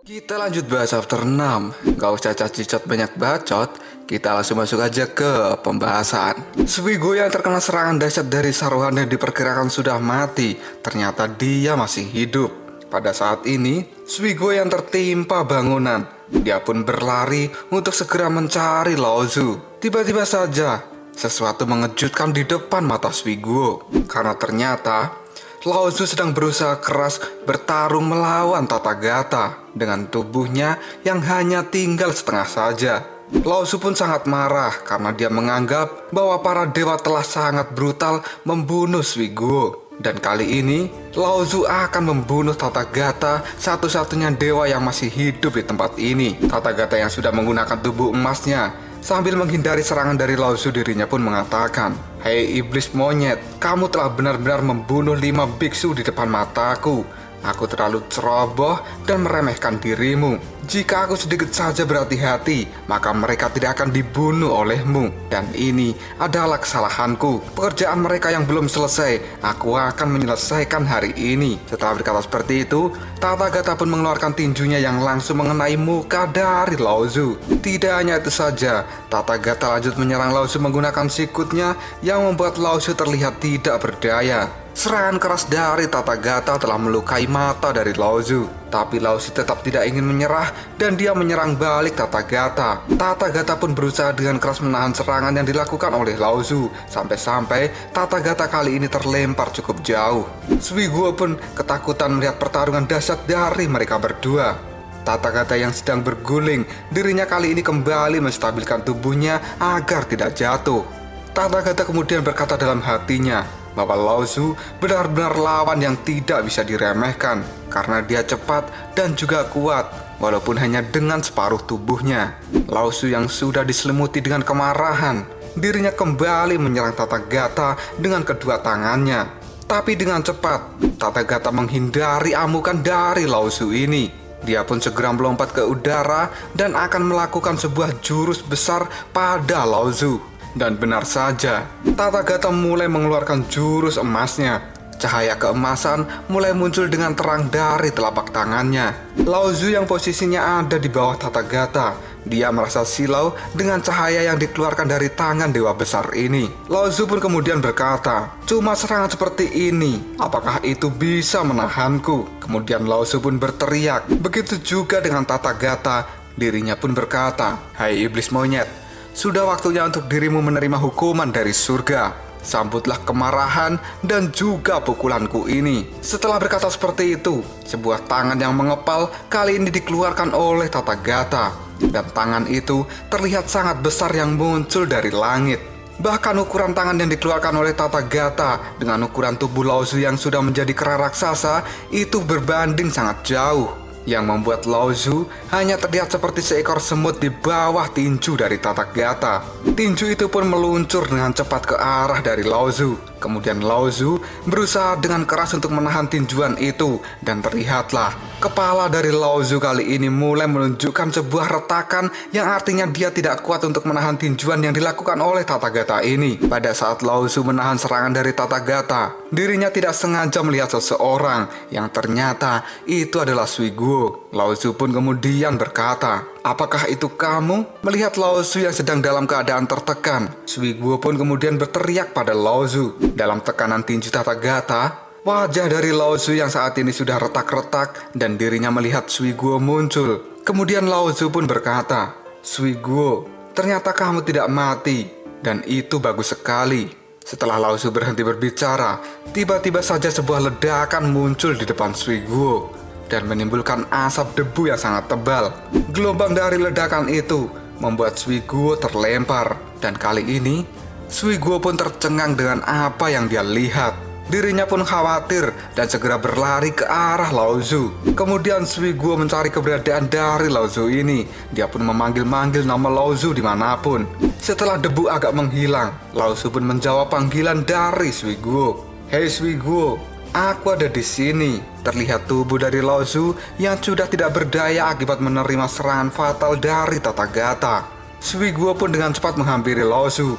Kita lanjut bahas chapter 6. Gak usah cacicot banyak bacot, kita langsung masuk aja ke pembahasan. Suigo yang terkena serangan dahsyat dari Saruhan yang diperkirakan sudah mati, ternyata dia masih hidup. Pada saat ini, Suigo yang tertimpa bangunan. Dia pun berlari untuk segera mencari Laozu. Tiba-tiba saja, sesuatu mengejutkan di depan mata Suigo. Karena ternyata Laozu sedang berusaha keras bertarung melawan Tathagata dengan tubuhnya yang hanya tinggal setengah saja. Laozu pun sangat marah karena dia menganggap bahwa para dewa telah sangat brutal membunuh Suigo. Dan kali ini, Laozu akan membunuh Tathagata, satu-satunya dewa yang masih hidup di tempat ini. Tathagata yang sudah menggunakan tubuh emasnya. Sambil menghindari serangan dari Laozu, dirinya pun mengatakan, "Hei iblis monyet, kamu telah benar-benar membunuh 5 biksu di depan mataku. Aku terlalu ceroboh dan meremehkan dirimu. Jika aku sedikit saja berhati-hati, maka mereka tidak akan dibunuh olehmu. Dan ini adalah kesalahanku. Pekerjaan mereka yang belum selesai, aku akan menyelesaikan hari ini." Setelah berkata seperti itu, Tathagata pun mengeluarkan tinjunya yang langsung mengenai muka dari Laozu. Tidak hanya itu saja, Tathagata lanjut menyerang Laozu menggunakan sikutnya yang membuat Laozu terlihat tidak berdaya. Serangan keras dari Tathagata telah melukai mata dari Laozu. Tapi Laozu tetap tidak ingin menyerah dan dia menyerang balik Tathagata. Tathagata pun berusaha dengan keras menahan serangan yang dilakukan oleh Laozu. Sampai-sampai Tathagata kali ini terlempar cukup jauh. Suigo pun ketakutan melihat pertarungan dahsyat dari mereka berdua. Tathagata yang sedang berguling, dirinya kali ini kembali menstabilkan tubuhnya agar tidak jatuh. Tathagata kemudian berkata dalam hatinya bahwa Laozu benar-benar lawan yang tidak bisa diremehkan karena dia cepat dan juga kuat walaupun hanya dengan separuh tubuhnya. Laozu yang sudah diselimuti dengan kemarahan, dirinya kembali menyerang Tathagata dengan kedua tangannya. Tapi dengan cepat, Tathagata menghindari amukan dari Laozu ini. Dia pun segera melompat ke udara dan akan melakukan sebuah jurus besar pada Laozu. Dan benar saja, Tathagata mulai mengeluarkan jurus emasnya. Cahaya keemasan mulai muncul dengan terang dari telapak tangannya. Laozu yang posisinya ada di bawah Tathagata, dia merasa silau dengan cahaya yang dikeluarkan dari tangan dewa besar ini. Laozu pun kemudian berkata, "Cuma serangan seperti ini, apakah itu bisa menahanku?" Kemudian Laozu pun berteriak. Begitu juga dengan Tathagata, dirinya pun berkata, "Hai iblis monyet, sudah waktunya untuk dirimu menerima hukuman dari surga. Sambutlah kemarahan dan juga pukulanku ini." Setelah berkata seperti itu, sebuah tangan yang mengepal kali ini dikeluarkan oleh Tathagata. Dan tangan itu terlihat sangat besar yang muncul dari langit. Bahkan ukuran tangan yang dikeluarkan oleh Tathagata dengan ukuran tubuh Laozu yang sudah menjadi kera raksasa itu berbanding sangat jauh, yang membuat Laozu hanya terlihat seperti seekor semut di bawah tinju dari Tathagata. Tinju itu pun meluncur dengan cepat ke arah dari Laozu. Kemudian Laozu berusaha dengan keras untuk menahan tinjuan itu, dan terlihatlah kepala dari Laozu kali ini mulai menunjukkan sebuah retakan yang artinya dia tidak kuat untuk menahan tinjuan yang dilakukan oleh Tathagata ini. Pada saat Laozu menahan serangan dari Tathagata, dirinya tidak sengaja melihat seseorang yang ternyata itu adalah Suigo. Laozu pun kemudian berkata, "Apakah itu kamu?" Melihat Laozu yang sedang dalam keadaan tertekan, Suigo pun kemudian berteriak pada Laozu. Dalam tekanan tinju Tathagata, wajah dari Laozu yang saat ini sudah retak-retak dan dirinya melihat Suigo muncul. Kemudian Laozu pun berkata, "Suigo, ternyata kamu tidak mati, dan itu bagus sekali." Setelah Laozu berhenti berbicara, tiba-tiba saja sebuah ledakan muncul di depan Suigo dan menimbulkan asap debu yang sangat tebal. Gelombang dari ledakan itu membuat Suigo terlempar, dan kali ini Suigo pun tercengang dengan apa yang dia lihat. Dirinya pun khawatir dan segera berlari ke arah Laozu. Kemudian Suigo mencari keberadaan dari Laozu ini. Dia pun memanggil-manggil nama Laozu dimanapun. Setelah debu agak menghilang, Laozu pun menjawab panggilan dari Suigo. "Hei Suigo, aku ada di sini." Terlihat tubuh dari Laozu yang sudah tidak berdaya akibat menerima serangan fatal dari Tathagata. Suigo pun dengan cepat menghampiri Laozu.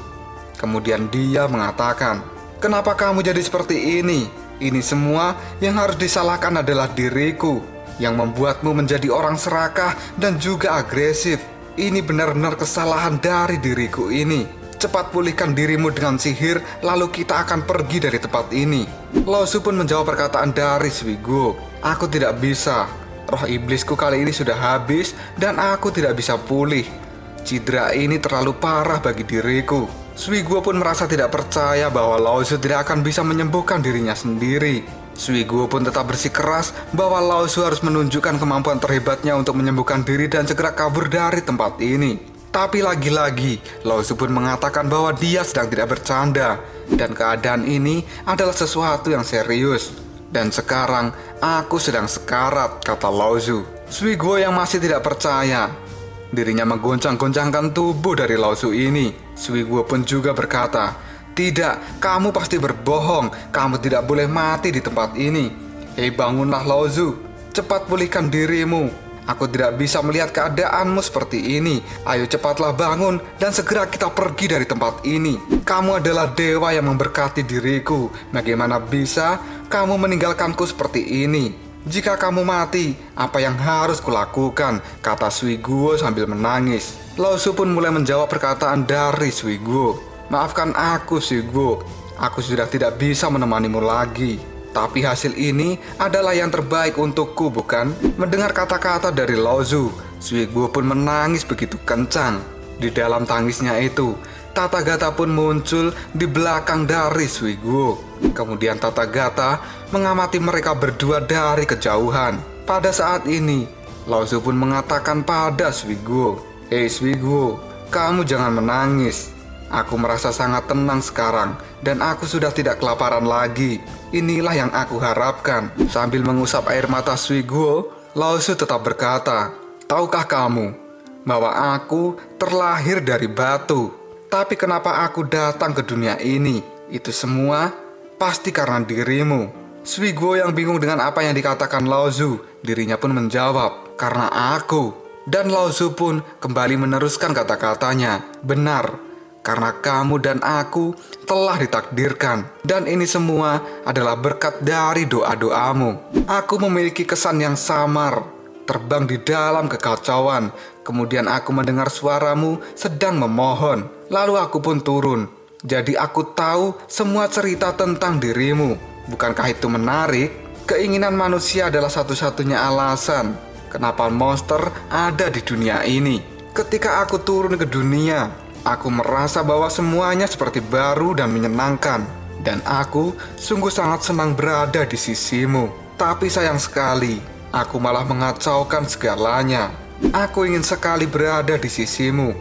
Kemudian dia mengatakan, "Kenapa kamu jadi seperti ini? Ini semua yang harus disalahkan adalah diriku. yang membuatmu menjadi orang serakah dan juga agresif. Ini benar-benar kesalahan dari diriku ini. Cepat pulihkan dirimu dengan sihir, lalu kita akan pergi dari tempat ini. Lao Shu pun menjawab perkataan dari Sui Guo. Aku tidak bisa. Roh iblisku kali ini sudah habis dan aku tidak bisa pulih. Cedera ini terlalu parah bagi diriku. Sui Guo pun merasa tidak percaya bahwa Lao Shu tidak akan bisa menyembuhkan dirinya sendiri. Sui Guo pun tetap bersikeras bahwa Lao Shu harus menunjukkan kemampuan terhebatnya untuk menyembuhkan diri dan segera kabur dari tempat ini. Tapi lagi-lagi, Lao Shu pun mengatakan bahwa dia sedang tidak bercanda dan keadaan ini adalah sesuatu yang serius. Dan sekarang, aku sedang sekarat, kata Lao Shu. Sui Guo yang masih tidak percaya. Dirinya menggoncang-goncangkan tubuh dari Lao Shu ini. Sui Guo pun juga berkata, "Tidak, kamu pasti berbohong. Kamu tidak boleh mati di tempat ini. Hei, bangunlah Lao Shu. Cepat pulihkan dirimu. Aku tidak bisa melihat keadaanmu seperti ini. Ayo cepatlah bangun dan segera kita pergi dari tempat ini. Kamu adalah dewa yang memberkati diriku. Bagaimana bisa kamu meninggalkanku seperti ini? Jika kamu mati, apa yang harus kulakukan?" kata Sui Guo sambil menangis. Lao Shu pun mulai menjawab perkataan dari Sui Guo. "Maafkan aku, Sui Guo. Aku sudah tidak bisa menemanimu lagi. Tapi hasil ini adalah yang terbaik untukku, bukan?" Mendengar kata-kata dari Lao Shu, Sui Guo pun menangis begitu kencang. Di dalam tangisnya itu, Tathagata pun muncul di belakang dari Sui Guo. Kemudian Tathagata mengamati mereka berdua dari kejauhan. Pada saat ini, Lao Shu pun mengatakan pada Sui Guo, "Hei Sui Guo, kamu jangan menangis. Aku merasa sangat tenang sekarang dan aku sudah tidak kelaparan lagi. Inilah yang aku harapkan." Sambil mengusap air mata Sui Guo, Lao Shu tetap berkata, "Tahukah kamu bahwa aku terlahir dari batu? Tapi kenapa aku datang ke dunia ini? Itu semua pasti karena dirimu." Sui Guo yang bingung dengan apa yang dikatakan Lao Shu, dirinya pun menjawab, "Karena aku." Dan Lao Shu pun kembali meneruskan kata-katanya, "Benar. Karena kamu dan aku telah ditakdirkan. Dan ini semua adalah berkat dari doa-doamu. Aku memiliki kesan yang samar, terbang di dalam kekacauan. Kemudian aku mendengar suaramu sedang memohon. Lalu aku pun turun. Jadi aku tahu semua cerita tentang dirimu. Bukankah itu menarik? Keinginan manusia adalah satu-satunya alasan kenapa monster ada di dunia ini. Ketika aku turun ke dunia, aku merasa bahwa semuanya seperti baru dan menyenangkan. Dan aku sungguh sangat senang berada di sisimu. Tapi sayang sekali, aku malah mengacaukan segalanya. Aku ingin sekali berada di sisimu.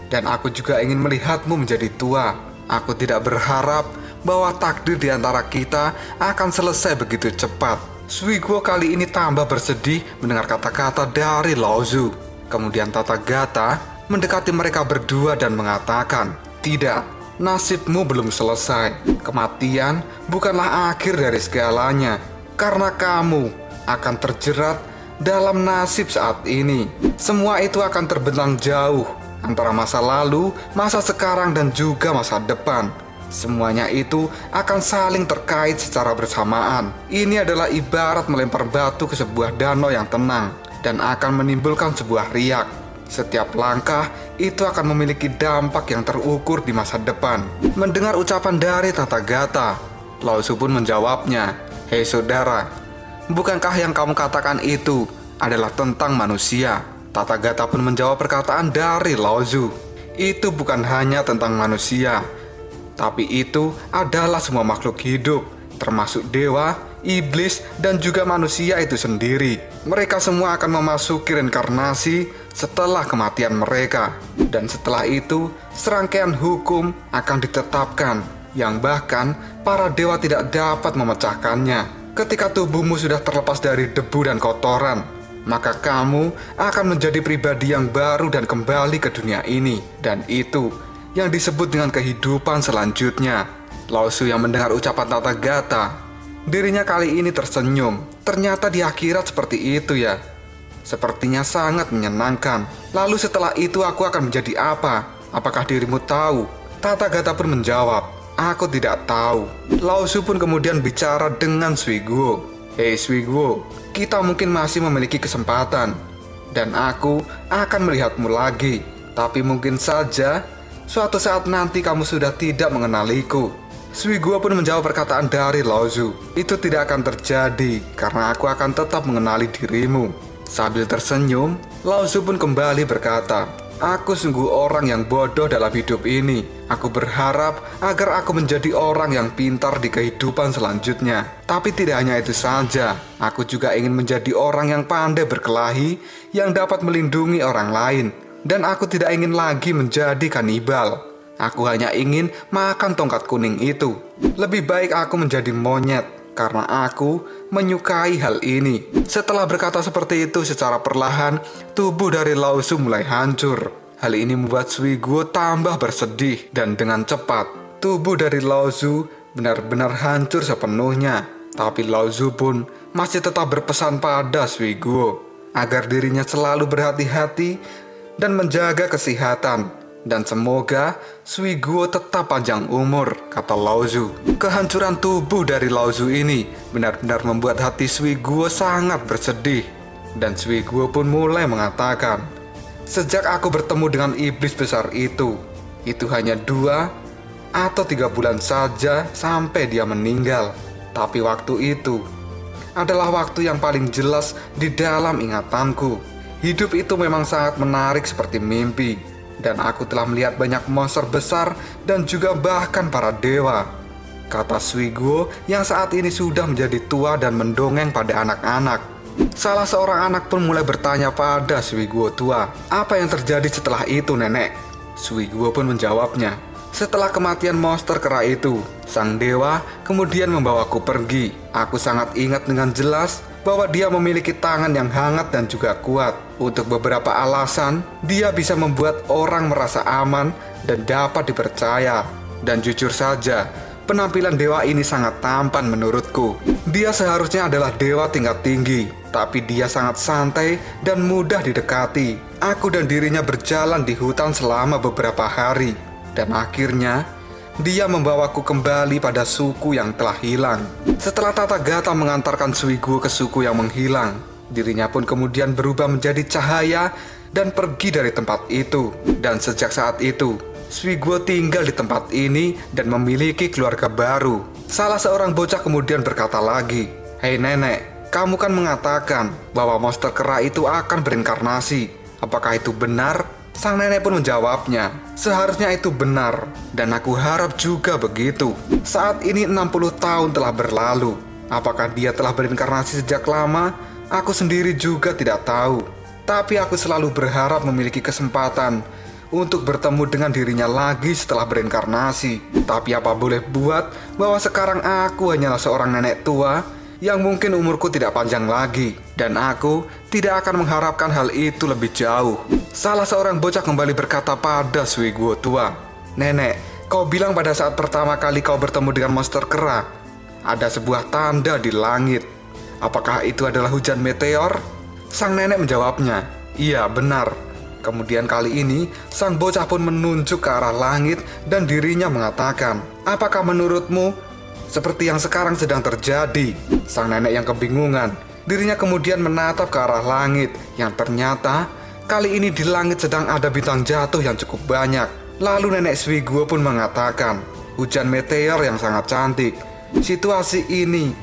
Dan aku juga ingin melihatmu menjadi tua. Aku tidak berharap bahwa takdir di antara kita akan selesai begitu cepat." Sui Guo kali ini tambah bersedih mendengar kata-kata dari Lao Shu. Kemudian Tathagata mendekati mereka berdua dan mengatakan, "Tidak, nasibmu belum selesai. Kematian bukanlah akhir dari segalanya. Karena kamu akan terjerat dalam nasib saat ini. Semua itu akan terbentang jauh antara masa lalu, masa sekarang, dan juga masa depan. Semuanya itu akan saling terkait secara bersamaan. Ini adalah ibarat melempar batu ke sebuah danau yang tenang dan akan menimbulkan sebuah riak. Setiap langkah itu akan memiliki dampak yang terukur di masa depan." Mendengar ucapan dari Tathagata, Lao Shu pun menjawabnya, "Hei saudara, bukankah yang kamu katakan itu adalah tentang manusia?" Tathagata pun menjawab perkataan dari Lao Shu, "Itu bukan hanya tentang manusia, tapi itu adalah semua makhluk hidup, termasuk dewa, iblis, dan juga manusia itu sendiri. Mereka semua akan memasuki reinkarnasi setelah kematian mereka. Dan setelah itu, serangkaian hukum akan ditetapkan, yang bahkan para dewa tidak dapat memecahkannya. Ketika tubuhmu sudah terlepas dari debu dan kotoran, maka kamu akan menjadi pribadi yang baru dan kembali ke dunia ini. Dan itu yang disebut dengan kehidupan selanjutnya." Lao Shu yang mendengar ucapan Tathagata, dirinya kali ini tersenyum. Ternyata di akhirat seperti itu ya. Sepertinya sangat menyenangkan. Lalu setelah itu aku akan menjadi apa? Apakah dirimu tahu? Tathagata pun menjawab, "Aku tidak tahu." Lao Shu pun kemudian bicara dengan Sui Guo, Hei Suiguo, kita mungkin masih memiliki kesempatan. Dan aku akan melihatmu lagi. Tapi mungkin saja suatu saat nanti kamu sudah tidak mengenaliku. Suiguo pun menjawab perkataan dari Laozu. Itu tidak akan terjadi karena aku akan tetap mengenali dirimu. Sambil tersenyum, Laozu pun kembali berkata, aku sungguh orang yang bodoh dalam hidup ini. Aku berharap agar aku menjadi orang yang pintar di kehidupan selanjutnya. Tapi tidak hanya itu saja, aku juga ingin menjadi orang yang pandai berkelahi, yang dapat melindungi orang lain. Dan aku tidak ingin lagi menjadi kanibal. Aku hanya ingin makan tongkat kuning itu. Lebih baik aku menjadi monyet, karena aku menyukai hal ini. Setelah berkata seperti itu secara perlahan, tubuh dari Laozu mulai hancur. Hal ini membuat Suiguo tambah bersedih, dan dengan cepat tubuh dari Laozu benar-benar hancur sepenuhnya. Tapi Laozu pun masih tetap berpesan pada Suiguo agar dirinya selalu berhati-hati dan menjaga kesehatan. Dan semoga Suiguo tetap panjang umur, kata Laozu. Kehancuran tubuh dari Laozu ini benar-benar membuat hati Suiguo sangat bersedih. Dan Suiguo pun mulai mengatakan, sejak aku bertemu dengan iblis besar itu hanya 2 atau 3 bulan saja sampai dia meninggal. Tapi waktu itu adalah waktu yang paling jelas di dalam ingatanku. Hidup itu memang sangat menarik seperti mimpi. Dan aku telah melihat banyak monster besar dan juga bahkan para dewa, kata Suiguo yang saat ini sudah menjadi tua dan mendongeng pada anak-anak. Salah seorang anak pun mulai bertanya pada Suiguo tua, apa yang terjadi setelah itu nenek? Suiguo pun menjawabnya, setelah kematian monster kera itu, sang dewa kemudian membawaku pergi. Aku sangat ingat dengan jelas bahwa dia memiliki tangan yang hangat dan juga kuat. Untuk beberapa alasan, dia bisa membuat orang merasa aman dan dapat dipercaya. Dan jujur saja, penampilan dewa ini sangat tampan menurutku. Dia seharusnya adalah dewa tingkat tinggi, tapi dia sangat santai dan mudah didekati. Aku dan dirinya berjalan di hutan selama beberapa hari. Dan akhirnya, dia membawaku kembali pada suku yang telah hilang. Setelah Tathagata mengantarkan Suiguo ke suku yang menghilang, dirinya pun kemudian berubah menjadi cahaya dan pergi dari tempat itu. Dan sejak saat itu, Suiguo tinggal di tempat ini dan memiliki keluarga baru. Salah seorang bocah kemudian berkata lagi, hei nenek, kamu kan mengatakan bahwa monster kera itu akan berinkarnasi. Apakah itu benar? Sang nenek pun menjawabnya, seharusnya itu benar, dan aku harap juga begitu. Saat ini 60 tahun telah berlalu. Apakah dia telah berinkarnasi sejak lama? Aku sendiri juga tidak tahu. Tapi aku selalu berharap memiliki kesempatan untuk bertemu dengan dirinya lagi setelah berinkarnasi. Tapi apa boleh buat bahwa sekarang aku hanyalah seorang nenek tua yang mungkin umurku tidak panjang lagi, dan aku tidak akan mengharapkan hal itu lebih jauh. Salah seorang bocah kembali berkata pada Suiguo tua, nenek, kau bilang pada saat pertama kali kau bertemu dengan monster kera, ada sebuah tanda di langit. Apakah itu adalah hujan meteor? Sang nenek menjawabnya, iya benar. Kemudian kali ini, sang bocah pun menunjuk ke arah langit dan dirinya mengatakan, apakah menurutmu seperti yang sekarang sedang terjadi? Sang nenek yang kebingungan, dirinya kemudian menatap ke arah langit yang ternyata kali ini di langit sedang ada bintang jatuh yang cukup banyak. Lalu nenek Suiguo pun mengatakan, hujan meteor yang sangat cantik. Situasi ini,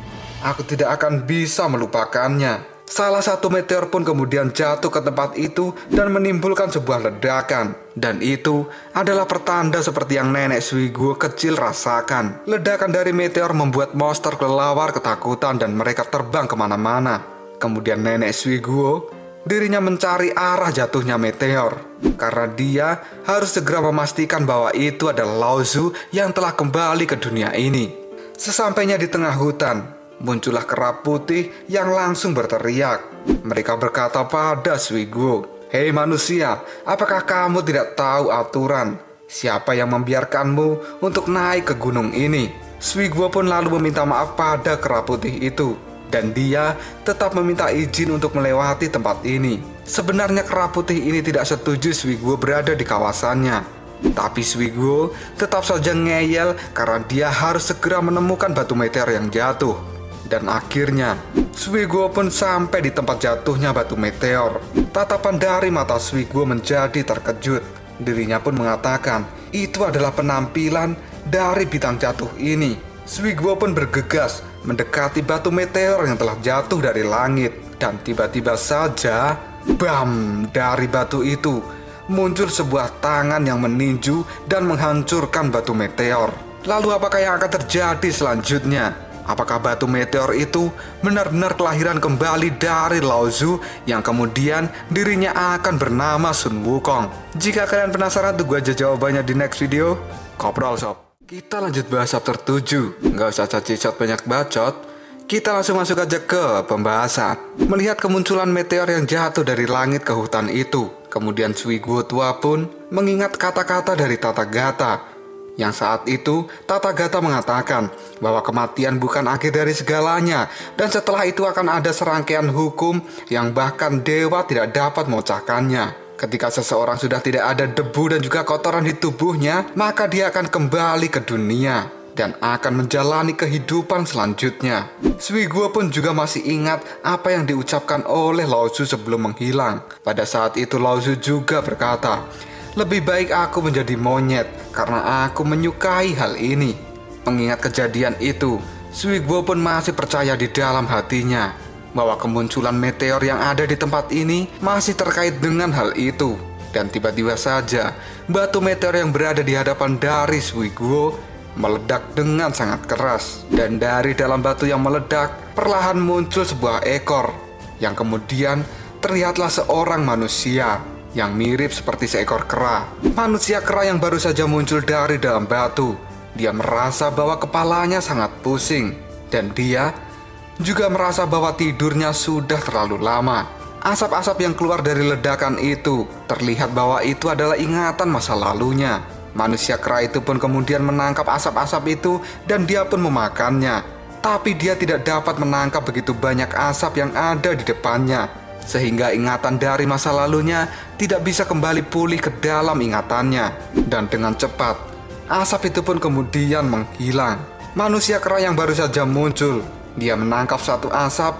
aku tidak akan bisa melupakannya. Salah satu meteor pun kemudian jatuh ke tempat itu dan menimbulkan sebuah ledakan. Dan itu adalah pertanda seperti yang nenek Suiguo kecil rasakan. Ledakan dari meteor membuat monster kelelawar ketakutan dan mereka terbang kemana-mana. Kemudian nenek Suiguo, dirinya mencari arah jatuhnya meteor, karena dia harus segera memastikan bahwa itu adalah Laozu yang telah kembali ke dunia ini. Sesampainya di tengah hutan, muncullah kera putih yang langsung berteriak. Mereka berkata pada Suiguo, hei manusia, apakah kamu tidak tahu aturan? Siapa yang membiarkanmu untuk naik ke gunung ini? Suiguo pun lalu meminta maaf pada kera putih itu, dan dia tetap meminta izin untuk melewati tempat ini. Sebenarnya kera putih ini tidak setuju Suiguo berada di kawasannya. Tapi Suiguo tetap saja ngeyel karena dia harus segera menemukan batu meteor yang jatuh. Dan akhirnya, Suiguo pun sampai di tempat jatuhnya batu meteor. Tatapan dari mata Suiguo menjadi terkejut. Dirinya pun mengatakan, itu adalah penampilan dari bintang jatuh ini. Suiguo pun bergegas mendekati batu meteor yang telah jatuh dari langit. Dan tiba-tiba saja, bam, dari batu itu muncul sebuah tangan yang meninju dan menghancurkan batu meteor. Lalu apakah yang akan terjadi selanjutnya? Apakah batu meteor itu benar-benar kelahiran kembali dari Laozu yang kemudian dirinya akan bernama Sun Wukong? Jika kalian penasaran, tunggu aja jawabannya di next video. Koprol Sob. Kita lanjut bahas chapter 7. Nggak usah cacicot banyak bacot. Kita langsung masuk aja ke pembahasan. Melihat kemunculan meteor yang jatuh dari langit ke hutan itu, kemudian Suiguo tua pun mengingat kata-kata dari Tathagata. Yang saat itu, Tathagata mengatakan bahwa kematian bukan akhir dari segalanya, dan setelah itu akan ada serangkaian hukum yang bahkan dewa tidak dapat memecahkannya. Ketika seseorang sudah tidak ada debu dan juga kotoran di tubuhnya, maka dia akan kembali ke dunia dan akan menjalani kehidupan selanjutnya. Suiguo pun juga masih ingat apa yang diucapkan oleh Laozu sebelum menghilang. Pada saat itu Laozu juga berkata, lebih baik aku menjadi monyet karena aku menyukai hal ini. Mengingat kejadian itu, Suiguo pun masih percaya di dalam hatinya bahwa kemunculan meteor yang ada di tempat ini masih terkait dengan hal itu. Dan tiba-tiba saja, batu meteor yang berada di hadapan dari Suiguo meledak dengan sangat keras. Dan dari dalam batu yang meledak, perlahan muncul sebuah ekor yang kemudian terlihatlah seorang manusia yang mirip seperti seekor kera. Manusia kera yang baru saja muncul dari dalam batu. Dia merasa bahwa kepalanya sangat pusing, dan dia juga merasa bahwa tidurnya sudah terlalu lama. Asap-asap yang keluar dari ledakan itu terlihat bahwa itu adalah ingatan masa lalunya. Manusia kera itu pun kemudian menangkap asap-asap itu dan dia pun memakannya. Tapi dia tidak dapat menangkap begitu banyak asap yang ada di depannya, sehingga ingatan dari masa lalunya tidak bisa kembali pulih ke dalam ingatannya. Dan dengan cepat, asap itu pun kemudian menghilang. Manusia kera yang baru saja muncul, dia menangkap satu asap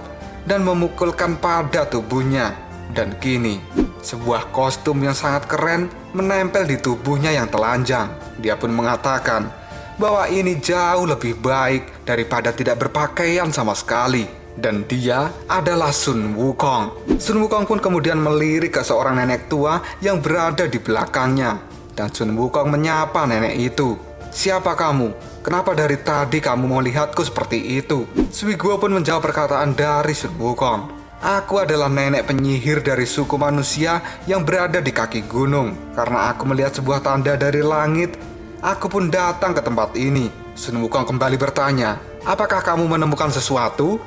dan memukulkan pada tubuhnya. Dan kini, sebuah kostum yang sangat keren menempel di tubuhnya yang telanjang. Dia pun mengatakan bahwa ini jauh lebih baik daripada tidak berpakaian sama sekali. Dan dia adalah Sun Wukong. Sun Wukong pun kemudian melirik ke seorang nenek tua yang berada di belakangnya. Dan Sun Wukong menyapa nenek itu. Siapa kamu? Kenapa dari tadi kamu melihatku seperti itu? Suiguo pun menjawab perkataan dari Sun Wukong. Aku adalah nenek penyihir dari suku manusia yang berada di kaki gunung. Karena aku melihat sebuah tanda dari langit, aku pun datang ke tempat ini. Sun Wukong kembali bertanya, apakah kamu menemukan sesuatu?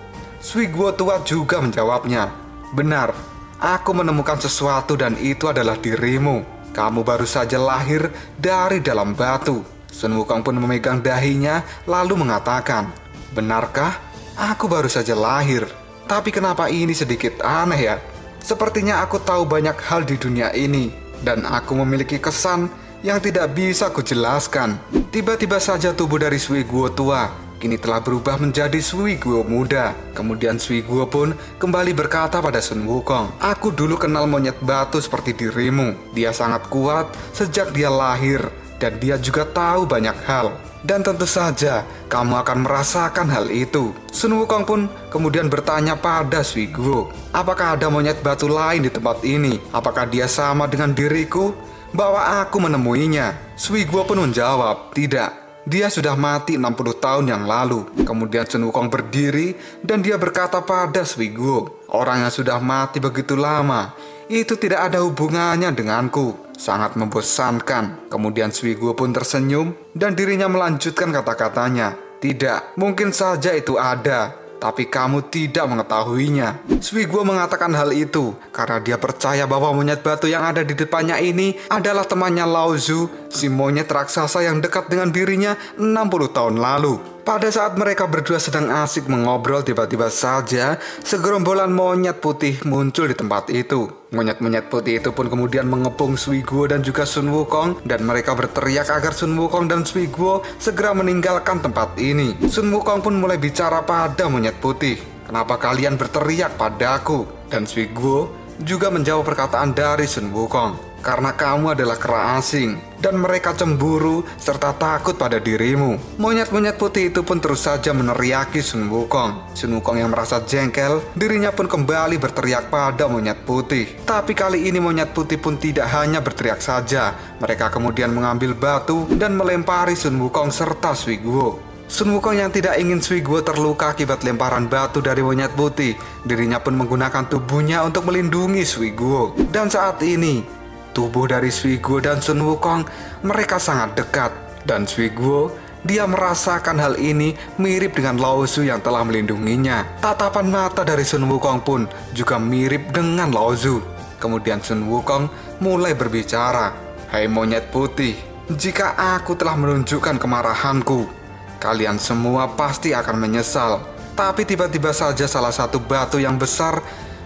Suiguo tua juga menjawabnya, benar, aku menemukan sesuatu dan itu adalah dirimu. Kamu baru saja lahir dari dalam batu. Sun Wukong pun memegang dahinya lalu mengatakan, benarkah? Aku baru saja lahir. Tapi kenapa ini sedikit aneh ya? Sepertinya aku tahu banyak hal di dunia ini dan aku memiliki kesan yang tidak bisa kujelaskan. Tiba-tiba saja tubuh dari Suiguo tua kini telah berubah menjadi Suiguo muda. Kemudian Suiguo pun kembali berkata pada Sun Wukong, aku dulu kenal monyet batu seperti dirimu. Dia sangat kuat sejak dia lahir dan dia juga tahu banyak hal. Dan tentu saja kamu akan merasakan hal itu. Sun Wukong pun kemudian bertanya pada Suiguo, apakah ada monyet batu lain di tempat ini? Apakah dia sama dengan diriku? Bahwa aku menemuinya. Suiguo pun menjawab, tidak. Dia sudah mati 60 tahun yang lalu. Kemudian Sun Wukong berdiri dan dia berkata pada Suiguo, orang yang sudah mati begitu lama, itu tidak ada hubungannya denganku. Sangat membosankan. Kemudian Suiguo pun tersenyum dan dirinya melanjutkan kata-katanya, tidak, mungkin saja itu ada, tapi kamu tidak mengetahuinya. Suiguo mengatakan hal itu karena dia percaya bahwa monyet batu yang ada di depannya ini adalah temannya Laozu si monyet raksasa yang dekat dengan dirinya 60 tahun lalu. Pada saat mereka berdua sedang asik mengobrol, tiba-tiba saja segerombolan monyet putih muncul di tempat itu. Monyet-monyet putih itu pun kemudian mengepung Suiguo dan juga Sun Wukong, dan mereka berteriak agar Sun Wukong dan Suiguo segera meninggalkan tempat ini. Sun Wukong pun mulai bicara pada monyet putih, "Kenapa kalian berteriak padaku?" Dan Suiguo juga menjawab perkataan dari Sun Wukong, "Karena kamu adalah kera asing dan mereka cemburu serta takut pada dirimu." Monyet-monyet putih itu pun terus saja meneriaki Sun Wukong. Sun Wukong yang merasa jengkel, dirinya pun kembali berteriak pada monyet putih. Tapi kali ini monyet putih pun tidak hanya berteriak saja. Mereka kemudian mengambil batu dan melempari Sun Wukong serta Suiguo. Sun Wukong yang tidak ingin Suiguo terluka akibat lemparan batu dari monyet putih, dirinya pun menggunakan tubuhnya untuk melindungi Suiguo. Dan saat ini, tubuh dari Suiguo dan Sun Wukong mereka sangat dekat. Dan Suiguo, dia merasakan hal ini mirip dengan Lao Zu yang telah melindunginya. Tatapan mata dari Sun Wukong pun juga mirip dengan Lao Zu. Kemudian Sun Wukong mulai berbicara, "Hai monyet putih, jika aku telah menunjukkan kemarahanku, kalian semua pasti akan menyesal." Tapi tiba-tiba saja salah satu batu yang besar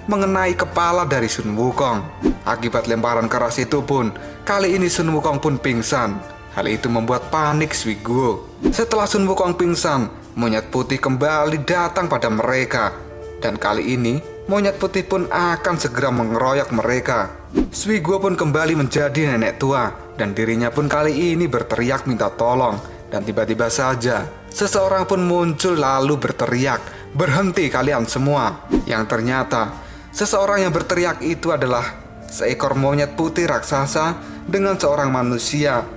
mengenai kepala dari Sun Wukong. Akibat lemparan keras itu pun, kali ini Sun Wukong pun pingsan. Hal itu membuat panik Suiguo. Setelah Sun Wukong pingsan, monyet putih kembali datang pada mereka. Dan kali ini, monyet putih pun akan segera mengeroyok mereka. Suiguo pun kembali menjadi nenek tua, dan dirinya pun kali ini berteriak minta tolong. Dan tiba-tiba saja, seseorang pun muncul lalu berteriak, "Berhenti kalian semua!" Yang ternyata, seseorang yang berteriak itu adalah seekor monyet putih raksasa dengan seorang manusia,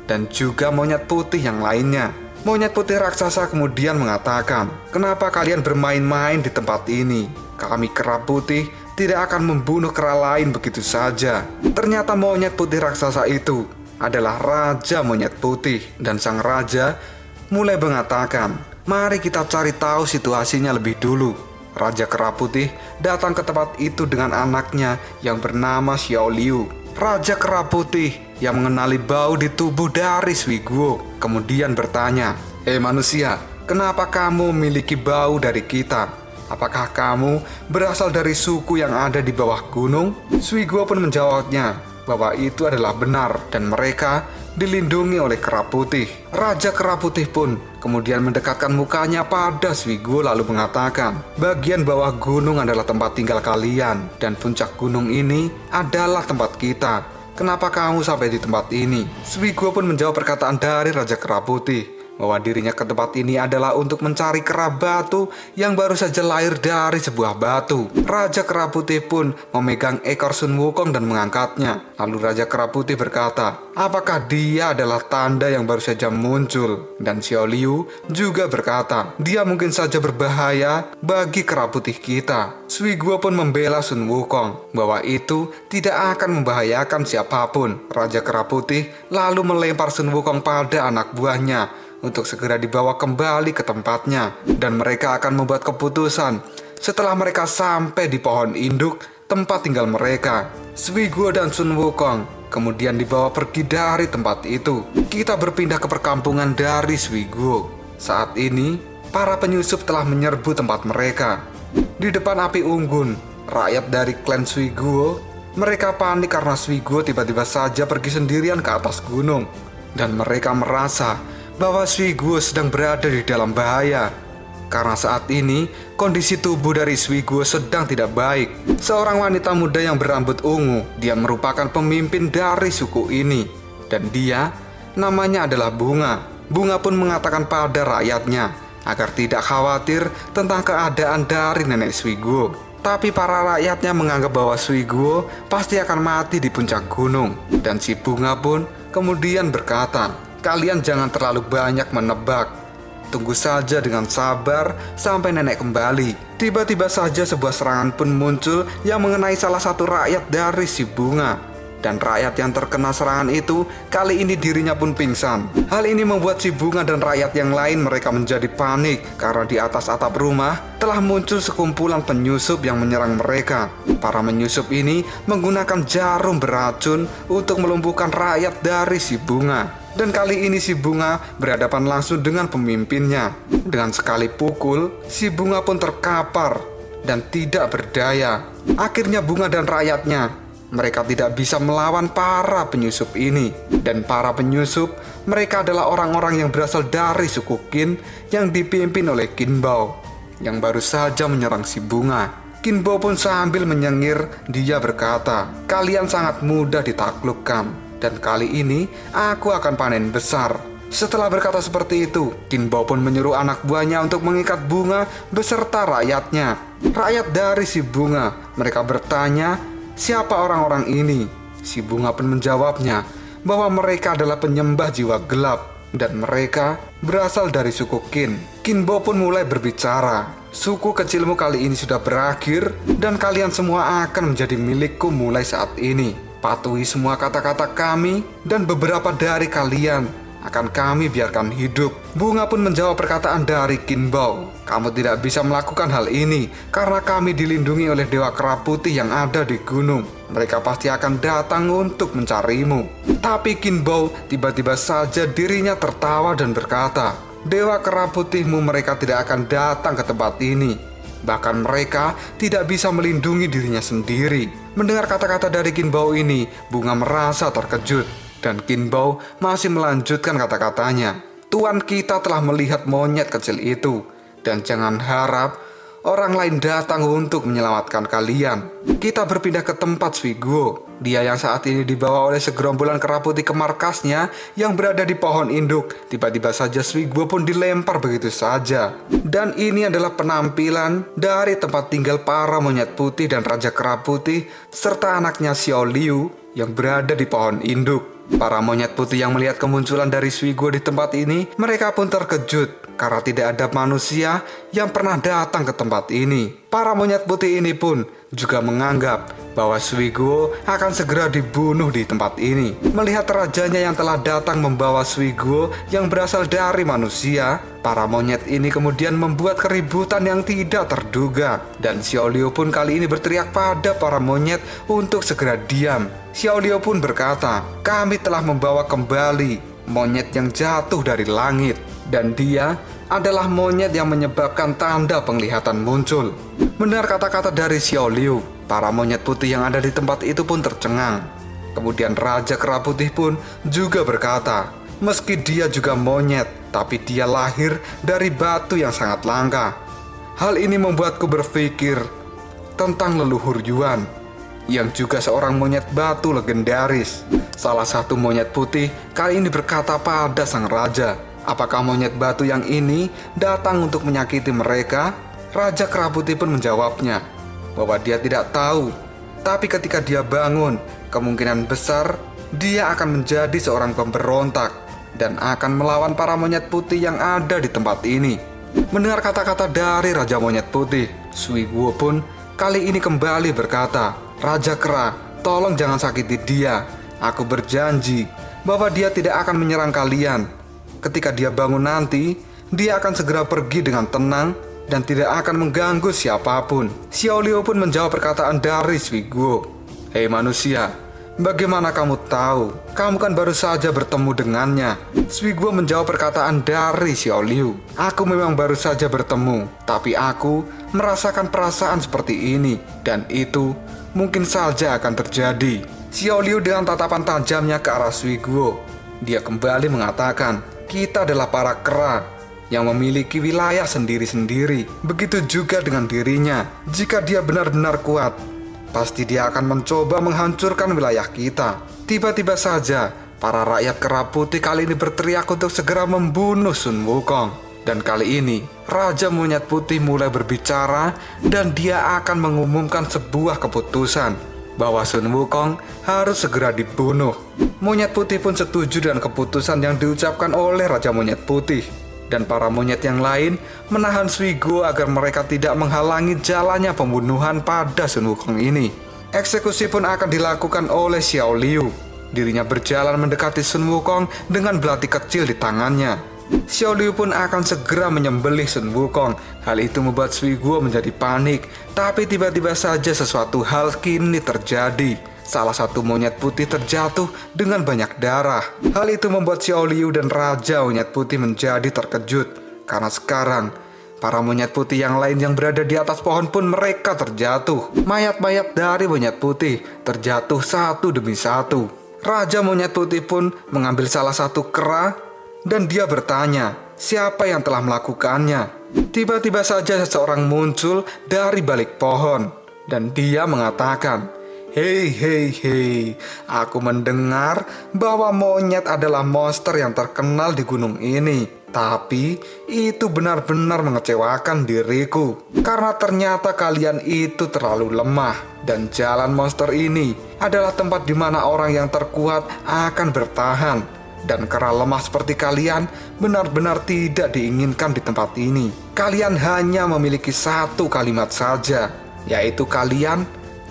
dan juga monyet putih yang lainnya. Monyet putih raksasa kemudian mengatakan, "Kenapa kalian bermain-main di tempat ini? Kami kera putih tidak akan membunuh kera lain begitu saja." Ternyata monyet putih raksasa itu adalah Raja Monyet Putih, dan sang raja mulai mengatakan, "Mari kita cari tahu situasinya lebih dulu." Raja Kera Putih datang ke tempat itu dengan anaknya yang bernama Xiao Liu. Raja Kera Putih yang mengenali bau di tubuh dari Suiguo kemudian bertanya, manusia, kenapa kamu memiliki bau dari kita? Apakah kamu berasal dari suku yang ada di bawah gunung?" Suiguo pun menjawabnya bahwa itu adalah benar dan mereka dilindungi oleh Kera Putih. Raja Kera Putih pun kemudian mendekatkan mukanya pada Suiguo lalu mengatakan, "Bagian bawah gunung adalah tempat tinggal kalian dan puncak gunung ini adalah tempat kita. Kenapa kamu sampai di tempat ini?" Suiguo pun menjawab perkataan dari Raja Kera Putih bahwa dirinya ke tempat ini adalah untuk mencari kera batu yang baru saja lahir dari sebuah batu. Raja Kera Putih pun memegang ekor Sun Wukong dan mengangkatnya. Lalu Raja Kera Putih berkata, "Apakah dia adalah tanda yang baru saja muncul?" Dan Xiao Liu juga berkata, "Dia mungkin saja berbahaya bagi kera putih kita." Suiguo pun membela Sun Wukong bahwa itu tidak akan membahayakan siapapun. Raja Kera Putih lalu melempar Sun Wukong pada anak buahnya untuk segera dibawa kembali ke tempatnya, dan mereka akan membuat keputusan setelah mereka sampai di pohon induk tempat tinggal mereka. Suiguo dan Sun Wukong kemudian dibawa pergi dari tempat itu. Kita berpindah ke perkampungan dari Suiguo. Saat ini, para penyusup telah menyerbu tempat mereka. Di depan api unggun, rakyat dari klan Suiguo, mereka panik karena Suiguo tiba-tiba saja pergi sendirian ke atas gunung, dan mereka merasa bahwa Suiguo sedang berada di dalam bahaya. Karena saat ini, kondisi tubuh dari Suiguo sedang tidak baik. Seorang wanita muda yang berambut ungu, dia merupakan pemimpin dari suku ini. Dan dia, namanya adalah Bunga. Bunga pun mengatakan pada rakyatnya agar tidak khawatir tentang keadaan dari nenek Suiguo. Tapi para rakyatnya menganggap bahwa Suiguo pasti akan mati di puncak gunung. Dan si Bunga pun kemudian berkata, "Kalian jangan terlalu banyak menebak. Tunggu saja dengan sabar sampai nenek kembali." Tiba-tiba saja sebuah serangan pun muncul yang mengenai salah satu rakyat dari si Bunga. Dan rakyat yang terkena serangan itu, kali ini dirinya pun pingsan. Hal ini membuat si Bunga dan rakyat yang lain mereka menjadi panik karena di atas atap rumah telah muncul sekumpulan penyusup yang menyerang mereka. Para penyusup ini menggunakan jarum beracun untuk melumpuhkan rakyat dari si Bunga. Dan kali ini si Bunga berhadapan langsung dengan pemimpinnya. Dengan sekali pukul, si Bunga pun terkapar dan tidak berdaya. Akhirnya Bunga dan rakyatnya mereka tidak bisa melawan para penyusup ini. Dan para penyusup mereka adalah orang-orang yang berasal dari suku Qin yang dipimpin oleh Qin Bao yang baru saja menyerang si Bunga. Qin Bao pun sambil menyengir, dia berkata, "Kalian sangat mudah ditaklukkan, dan kali ini aku akan panen besar." Setelah berkata seperti itu, Qin Bao pun menyuruh anak buahnya untuk mengikat Bunga beserta rakyatnya. Rakyat dari si Bunga, mereka bertanya, "Siapa orang-orang ini?" Si Bunga pun menjawabnya bahwa mereka adalah penyembah jiwa gelap dan mereka berasal dari suku Qin. Qin Bao pun mulai berbicara, "Suku kecilmu kali ini sudah berakhir dan kalian semua akan menjadi milikku mulai saat ini. Patuhi semua kata-kata kami dan beberapa dari kalian akan kami biarkan hidup." Bunga pun menjawab perkataan dari Qin Bao, "Kamu tidak bisa melakukan hal ini karena kami dilindungi oleh Dewa Kera Putih yang ada di gunung. Mereka pasti akan datang untuk mencarimu." Tapi Qin Bao tiba-tiba saja dirinya tertawa dan berkata, "Dewa Kera Putihmu mereka tidak akan datang ke tempat ini. Bahkan mereka tidak bisa melindungi dirinya sendiri." Mendengar kata-kata dari Qin Bao ini, Bunga merasa terkejut. Dan Qin Bao masih melanjutkan kata-katanya, "Tuan kita telah melihat monyet kecil itu. Dan jangan harap orang lain datang untuk menyelamatkan kalian. Kita berpindah ke tempat Sui Guo. Dia yang saat ini dibawa oleh segerombolan kera putih ke markasnya yang berada di pohon induk. Tiba-tiba saja Sui Guo pun dilempar begitu saja. Dan ini adalah penampilan dari tempat tinggal para monyet putih dan Raja Kera Putih serta anaknya Xiao Liu yang berada di pohon induk. Para monyet putih yang melihat kemunculan dari Sui Guo di tempat ini, mereka pun terkejut karena tidak ada manusia yang pernah datang ke tempat ini. Para monyet putih ini pun juga menganggap bahwa Sui Guo akan segera dibunuh di tempat ini. Melihat rajanya yang telah datang membawa Sui Guo yang berasal dari manusia, para monyet ini kemudian membuat keributan yang tidak terduga. Dan Xiao Liu pun kali ini berteriak pada para monyet untuk segera diam. Xiao Liu pun berkata, "Kami telah membawa kembali monyet yang jatuh dari langit. Dan dia adalah monyet yang menyebabkan tanda penglihatan muncul." Mendengar kata-kata dari Xiao Liu, para monyet putih yang ada di tempat itu pun tercengang. Kemudian Raja Kera Putih pun juga berkata, "Meski dia juga monyet, tapi dia lahir dari batu yang sangat langka. Hal ini membuatku berpikir tentang leluhur Yuan, yang juga seorang monyet batu legendaris." Salah satu monyet putih kali ini berkata pada sang raja, "Apakah monyet batu yang ini datang untuk menyakiti mereka?" Raja Kera Putih pun menjawabnya bahwa dia tidak tahu. Tapi ketika dia bangun, kemungkinan besar dia akan menjadi seorang pemberontak dan akan melawan para monyet putih yang ada di tempat ini. Mendengar kata-kata dari Raja Monyet Putih, Sui Guo pun kali ini kembali berkata, "Raja Kera, tolong jangan sakiti dia. Aku berjanji bahwa dia tidak akan menyerang kalian. Ketika dia bangun nanti, dia akan segera pergi dengan tenang dan tidak akan mengganggu siapapun." Xiao Liu pun menjawab perkataan dari Sui Guo, "Hei manusia, bagaimana kamu tahu? Kamu kan baru saja bertemu dengannya." Sui Guo menjawab perkataan dari Xiao Liu, "Aku memang baru saja bertemu, tapi aku merasakan perasaan seperti ini, dan itu mungkin saja akan terjadi." Xiao Liu dengan tatapan tajamnya ke arah Sui Guo, dia kembali mengatakan, "Kita adalah para kera yang memiliki wilayah sendiri-sendiri. Begitu juga dengan dirinya. Jika dia benar-benar kuat, pasti dia akan mencoba menghancurkan wilayah kita." Tiba-tiba saja, para rakyat Kera Putih kali ini berteriak untuk segera membunuh Sun Wukong. Dan kali ini, Raja Monyet Putih mulai berbicara dan dia akan mengumumkan sebuah keputusan bahwa Sun Wukong harus segera dibunuh. Monyet Putih pun setuju dengan keputusan yang diucapkan oleh Raja Monyet Putih. Dan para monyet yang lain menahan Sui Guo agar mereka tidak menghalangi jalannya pembunuhan pada Sun Wukong ini. Eksekusi pun akan dilakukan oleh Xiao Liu. Dirinya berjalan mendekati Sun Wukong dengan belati kecil di tangannya. Xiao Liu pun akan segera menyembelih Sun Wukong. Hal itu membuat Sui Guo menjadi panik. Tapi tiba-tiba saja sesuatu hal kini terjadi. Salah satu monyet putih terjatuh dengan banyak darah. Hal itu membuat Xiao Liu dan Raja Monyet Putih menjadi terkejut. Karena sekarang para monyet putih yang lain yang berada di atas pohon pun mereka terjatuh. Mayat-mayat dari monyet putih terjatuh satu demi satu. Raja Monyet Putih pun mengambil salah satu kera dan dia bertanya, siapa yang telah melakukannya? Tiba-tiba saja seseorang muncul dari balik pohon dan dia mengatakan, hei, aku mendengar bahwa monyet adalah monster yang terkenal di gunung ini. Tapi itu benar-benar mengecewakan diriku karena ternyata kalian itu terlalu lemah. Dan jalan monster ini adalah tempat di mana orang yang terkuat akan bertahan. Dan karena lemah seperti kalian benar-benar tidak diinginkan di tempat ini. Kalian hanya memiliki satu kalimat saja, yaitu kalian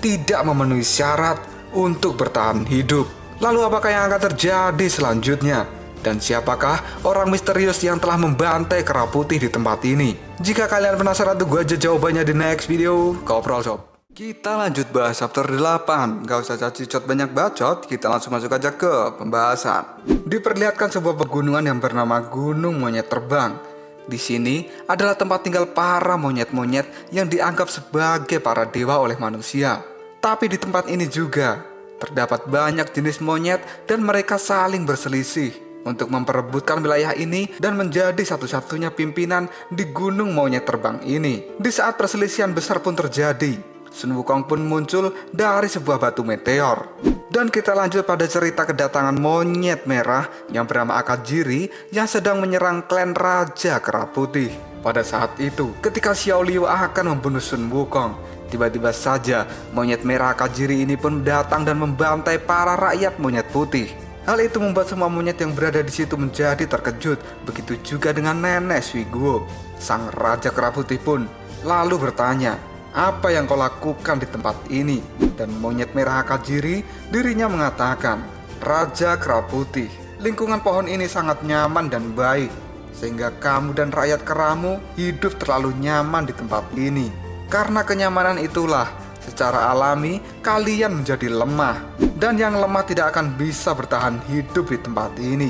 tidak memenuhi syarat untuk bertahan hidup. Lalu apakah yang akan terjadi selanjutnya? Dan siapakah orang misterius yang telah membantai kera putih di tempat ini? Jika kalian penasaran, tunggu aja jawabannya di next video. Koprol Sob. Kita lanjut bahas chapter 8. Gak usah cacicot banyak bacot, kita langsung masuk aja ke pembahasan. Diperlihatkan sebuah pegunungan yang bernama Gunung Monyet Terbang. Di sini adalah tempat tinggal para monyet-monyet yang dianggap sebagai para dewa oleh manusia. Tapi di tempat ini juga terdapat banyak jenis monyet dan mereka saling berselisih untuk memperebutkan wilayah ini dan menjadi satu-satunya pimpinan di Gunung Monyet Terbang ini. Di saat perselisihan besar pun terjadi, Sun Wukong pun muncul dari sebuah batu meteor. Dan kita lanjut pada cerita kedatangan monyet merah yang bernama Akajiri yang sedang menyerang klan Raja Kera Putih. Pada saat itu, ketika Xiao Liu akan membunuh Sun Wukong, tiba-tiba saja monyet merah Akajiri ini pun datang dan membantai para rakyat monyet putih. Hal itu membuat semua monyet yang berada di situ menjadi terkejut. Begitu juga dengan nenek Sui Guo. Sang Raja Kera Putih pun lalu bertanya, apa yang kau lakukan di tempat ini? Dan monyet merah Akajiri dirinya mengatakan, Raja Kera Putih, lingkungan pohon ini sangat nyaman dan baik, sehingga kamu dan rakyat keramu hidup terlalu nyaman di tempat ini. Karena kenyamanan itulah, secara alami kalian menjadi lemah. Dan yang lemah tidak akan bisa bertahan hidup di tempat ini.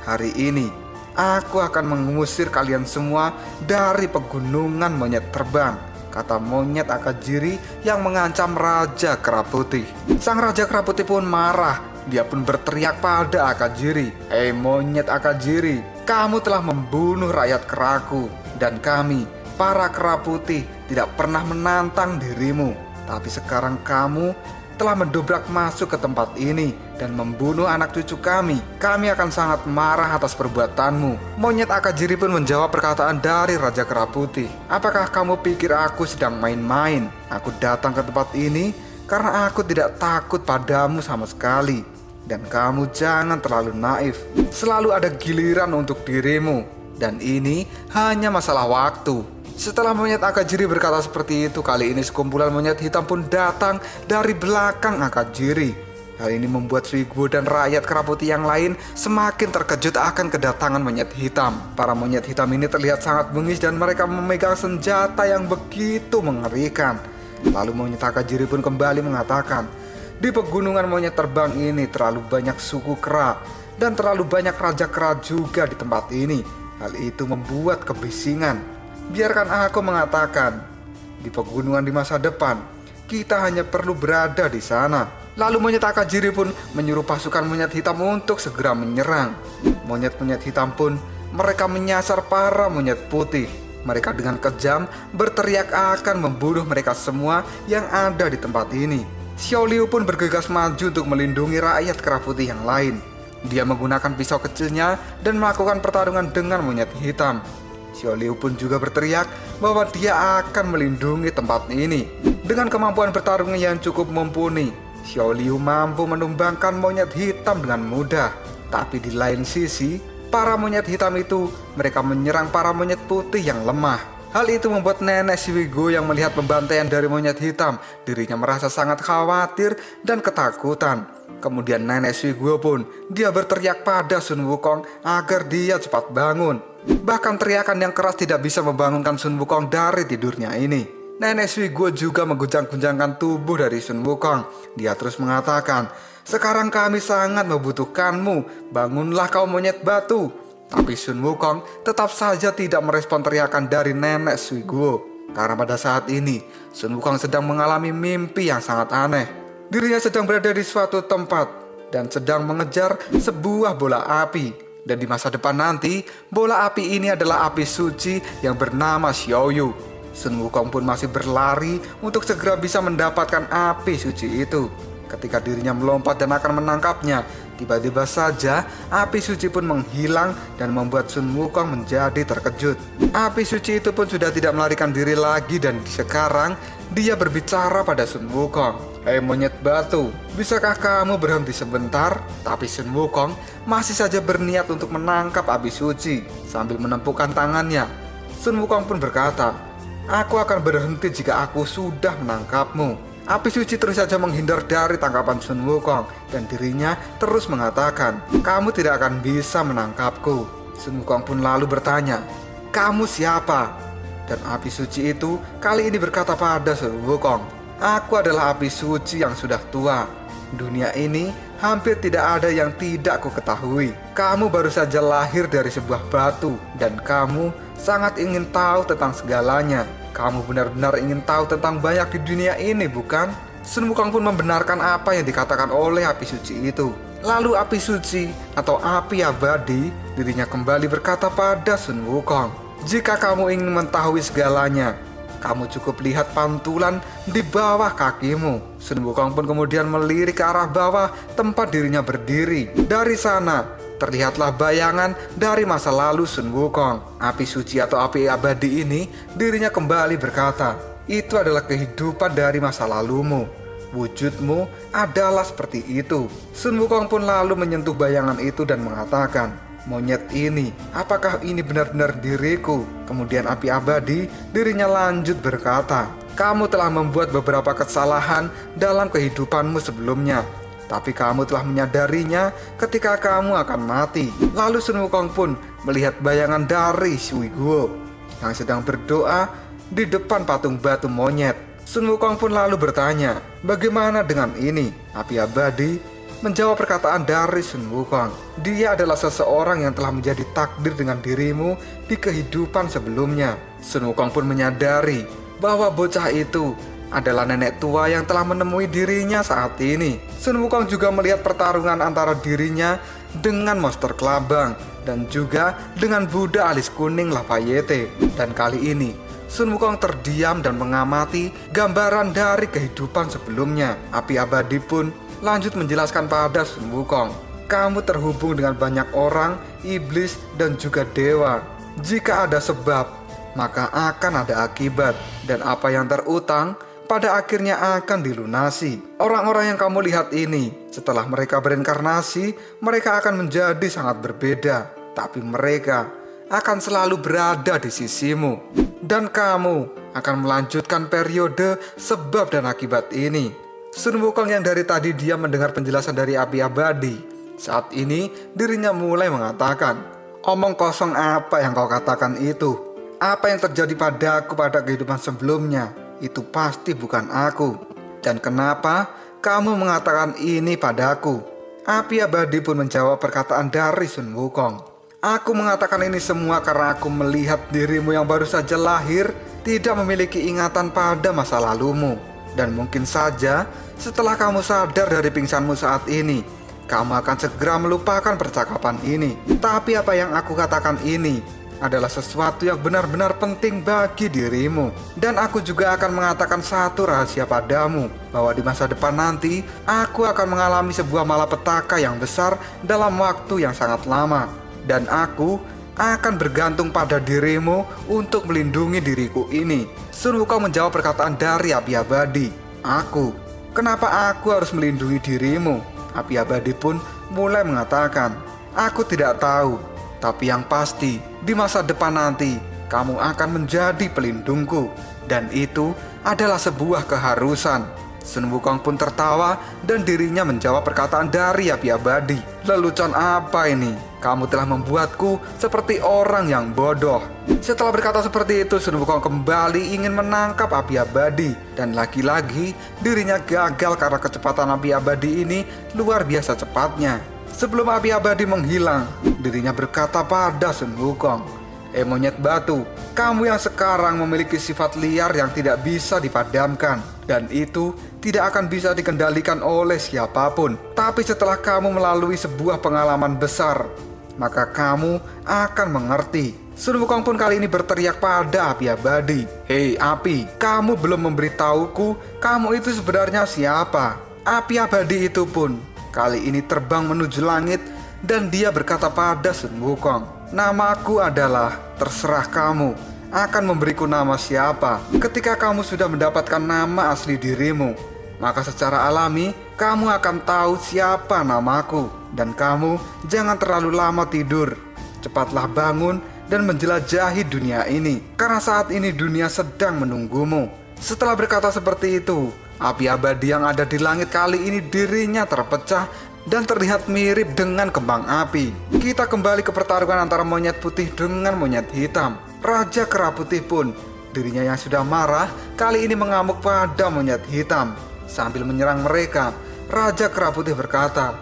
Hari ini, aku akan mengusir kalian semua dari pegunungan Monyet Terbang, kata monyet Akajiri yang mengancam Raja Kera Putih. Sang Raja Kera Putih pun marah. Dia pun berteriak pada Akajiri, hei monyet Akajiri, kamu telah membunuh rakyat keraku. Dan kami, para Kera Putih, tidak pernah menantang dirimu. Tapi sekarang kamu telah mendobrak masuk ke tempat ini dan membunuh anak cucu kami. Kami akan sangat marah atas perbuatanmu. Monyet Akajiri pun menjawab perkataan dari Raja Kera Putih. Apakah kamu pikir aku sedang main-main? Aku datang ke tempat ini karena aku tidak takut padamu sama sekali. Dan kamu jangan terlalu naif. Selalu ada giliran untuk dirimu. Dan ini hanya masalah waktu. Setelah monyet Akajiri berkata seperti itu, kali ini sekumpulan monyet hitam pun datang dari belakang Akajiri. Hal ini membuat Sui Guo dan rakyat Kera Putih yang lain semakin terkejut akan kedatangan monyet hitam. Para monyet hitam ini terlihat sangat bengis dan mereka memegang senjata yang begitu mengerikan. Lalu monyet Akajiri pun kembali mengatakan, di pegunungan Monyet Terbang ini terlalu banyak suku kera dan terlalu banyak raja kera juga di tempat ini. Hal itu membuat kebisingan. Biarkan aku mengatakan, di pegunungan di masa depan, kita hanya perlu berada di sana. Lalu monyet Akajiri pun menyuruh pasukan monyet hitam untuk segera menyerang. Monyet-monyet hitam pun mereka menyasar para monyet putih. Mereka dengan kejam berteriak akan membunuh mereka semua yang ada di tempat ini. Xiao Liu pun bergegas maju untuk melindungi rakyat Kera Putih yang lain. Dia menggunakan pisau kecilnya dan melakukan pertarungan dengan monyet hitam. Xiao Liu pun juga berteriak bahwa dia akan melindungi tempat ini. Dengan kemampuan bertarungnya yang cukup mumpuni, Xiao Liu mampu menumbangkan monyet hitam dengan mudah. Tapi di lain sisi, para monyet hitam itu mereka menyerang para monyet putih yang lemah. Hal itu membuat nenek Shimigo yang melihat pembantaian dari monyet hitam, dirinya merasa sangat khawatir dan ketakutan. Kemudian nenek Shimigo pun dia berteriak pada Sun Wukong agar dia cepat bangun. Bahkan teriakan yang keras tidak bisa membangunkan Sun Wukong dari tidurnya ini. Nenek Shimigo juga mengguncang-guncangkan tubuh dari Sun Wukong. Dia terus mengatakan, "Sekarang kami sangat membutuhkanmu, bangunlah kau monyet batu." Tapi Sun Wukong tetap saja tidak merespon teriakan dari nenek Shimigo. Karena pada saat ini Sun Wukong sedang mengalami mimpi yang sangat aneh. Dirinya sedang berada di suatu tempat dan sedang mengejar sebuah bola api. Dan di masa depan nanti, bola api ini adalah api suci yang bernama Xiaoyu. Sun Wukong pun masih berlari untuk segera bisa mendapatkan api suci itu. Ketika dirinya melompat dan akan menangkapnya, tiba-tiba saja api suci pun menghilang dan membuat Sun Wukong menjadi terkejut. Api suci itu pun sudah tidak melarikan diri lagi dan sekarang dia berbicara pada Sun Wukong. "Hei monyet batu, bisakah kamu berhenti sebentar?" Tapi Sun Wukong masih saja berniat untuk menangkap api suci. Sambil menempukkan tangannya, Sun Wukong pun berkata, "Aku akan berhenti jika aku sudah menangkapmu." Api suci terus saja menghindar dari tangkapan Sun Wukong dan dirinya terus mengatakan, "Kamu tidak akan bisa menangkapku." Sun Wukong pun lalu bertanya, "Kamu siapa?" Dan api suci itu kali ini berkata pada Sun Wukong, "Aku adalah api suci yang sudah tua. Dunia ini hampir tidak ada yang tidak ku ketahui. Kamu baru saja lahir dari sebuah batu dan kamu sangat ingin tahu tentang segalanya. Kamu benar-benar ingin tahu tentang banyak di dunia ini, bukan?" Sun Wukong pun membenarkan apa yang dikatakan oleh api suci itu. Lalu api suci atau api abadi dirinya kembali berkata pada Sun Wukong, "Jika kamu ingin mengetahui segalanya, kamu cukup lihat pantulan di bawah kakimu." Sun Wukong pun kemudian melirik ke arah bawah tempat dirinya berdiri. Dari sana terlihatlah bayangan dari masa lalu Sun Wukong. Api suci atau api abadi ini dirinya kembali berkata, "Itu adalah kehidupan dari masa lalumu. Wujudmu adalah seperti itu." Sun Wukong pun lalu menyentuh bayangan itu dan mengatakan, "Monyet ini, apakah ini benar-benar diriku?" Kemudian api abadi dirinya lanjut berkata, "Kamu telah membuat beberapa kesalahan dalam kehidupanmu sebelumnya, tapi kamu telah menyadarinya ketika kamu akan mati." Lalu Sun Wukong pun melihat bayangan dari Shui Guo yang sedang berdoa di depan patung batu monyet. Sun Wukong pun lalu bertanya, "Bagaimana dengan ini?" Api abadi menjawab perkataan dari Sun Wukong, "Dia adalah seseorang yang telah menjadi takdir dengan dirimu di kehidupan sebelumnya." Sun Wukong pun menyadari bahwa bocah itu adalah nenek tua yang telah menemui dirinya saat ini. Sun Wukong juga melihat pertarungan antara dirinya dengan monster kelabang dan juga dengan Buddha alis kuning Lafayette. Dan kali ini Sun Wukong terdiam dan mengamati gambaran dari kehidupan sebelumnya. Api abadi pun lanjut menjelaskan pada Sun Wukong, "Kamu terhubung dengan banyak orang, iblis dan juga dewa. Jika ada sebab, maka akan ada akibat, dan apa yang terutang pada akhirnya akan dilunasi. Orang-orang yang kamu lihat ini, setelah mereka berinkarnasi, mereka akan menjadi sangat berbeda, tapi mereka akan selalu berada di sisimu. Dan kamu akan melanjutkan periode sebab dan akibat ini." Sun Wukong yang dari tadi dia mendengar penjelasan dari api abadi, saat ini dirinya mulai mengatakan, "Omong kosong apa yang kau katakan itu? Apa yang terjadi padaku pada kehidupan sebelumnya? Itu pasti bukan aku. Dan kenapa kamu mengatakan ini padaku?" Api abadi pun menjawab perkataan dari Sun Wukong, "Aku mengatakan ini semua karena aku melihat dirimu yang baru saja lahir tidak memiliki ingatan pada masa lalumu. Dan mungkin saja setelah kamu sadar dari pingsanmu saat ini, kamu akan segera melupakan percakapan ini. Tapi apa yang aku katakan ini adalah sesuatu yang benar-benar penting bagi dirimu. Dan aku juga akan mengatakan satu rahasia padamu, bahwa di masa depan nanti aku akan mengalami sebuah malapetaka yang besar dalam waktu yang sangat lama. Dan aku akan bergantung pada dirimu untuk melindungi diriku ini." Sun Wukong menjawab perkataan dari api abadi, "Aku? Kenapa aku harus melindungi dirimu?" Api abadi pun mulai mengatakan, "Aku tidak tahu, tapi yang pasti di masa depan nanti kamu akan menjadi pelindungku. Dan itu adalah sebuah keharusan. Sun Wukong pun tertawa dan dirinya menjawab perkataan dari api abadi. Lelucon apa ini? Kamu telah membuatku seperti orang yang bodoh. Setelah berkata seperti itu, Sun Wukong kembali ingin menangkap api abadi. Dan lagi-lagi dirinya gagal karena kecepatan api abadi ini luar biasa cepatnya. Sebelum api abadi menghilang, dirinya berkata pada Sun Wukong, monyet batu, kamu yang sekarang memiliki sifat liar yang tidak bisa dipadamkan. Dan itu tidak akan bisa dikendalikan oleh siapapun. Tapi setelah kamu melalui sebuah pengalaman besar, maka kamu akan mengerti. Sun Wukong pun kali ini berteriak pada api abadi, "Hei api, kamu belum memberitahuku kamu itu sebenarnya siapa?" Api abadi itu pun kali ini terbang menuju langit dan dia berkata pada Sun Wukong, "Namaku adalah terserah kamu akan memberiku nama siapa. Ketika kamu sudah mendapatkan nama asli dirimu, maka secara alami kamu akan tahu siapa namaku. Dan kamu jangan terlalu lama tidur. Cepatlah bangun dan menjelajahi dunia ini, karena saat ini dunia sedang menunggumu." Setelah berkata seperti itu, api abadi yang ada di langit kali ini dirinya terpecah dan terlihat mirip dengan kembang api. Kita kembali ke pertarungan antara monyet putih dengan monyet hitam. Raja Kera Putih pun, dirinya yang sudah marah, kali ini mengamuk pada monyet hitam. Sambil menyerang mereka, Raja Kera Putih berkata,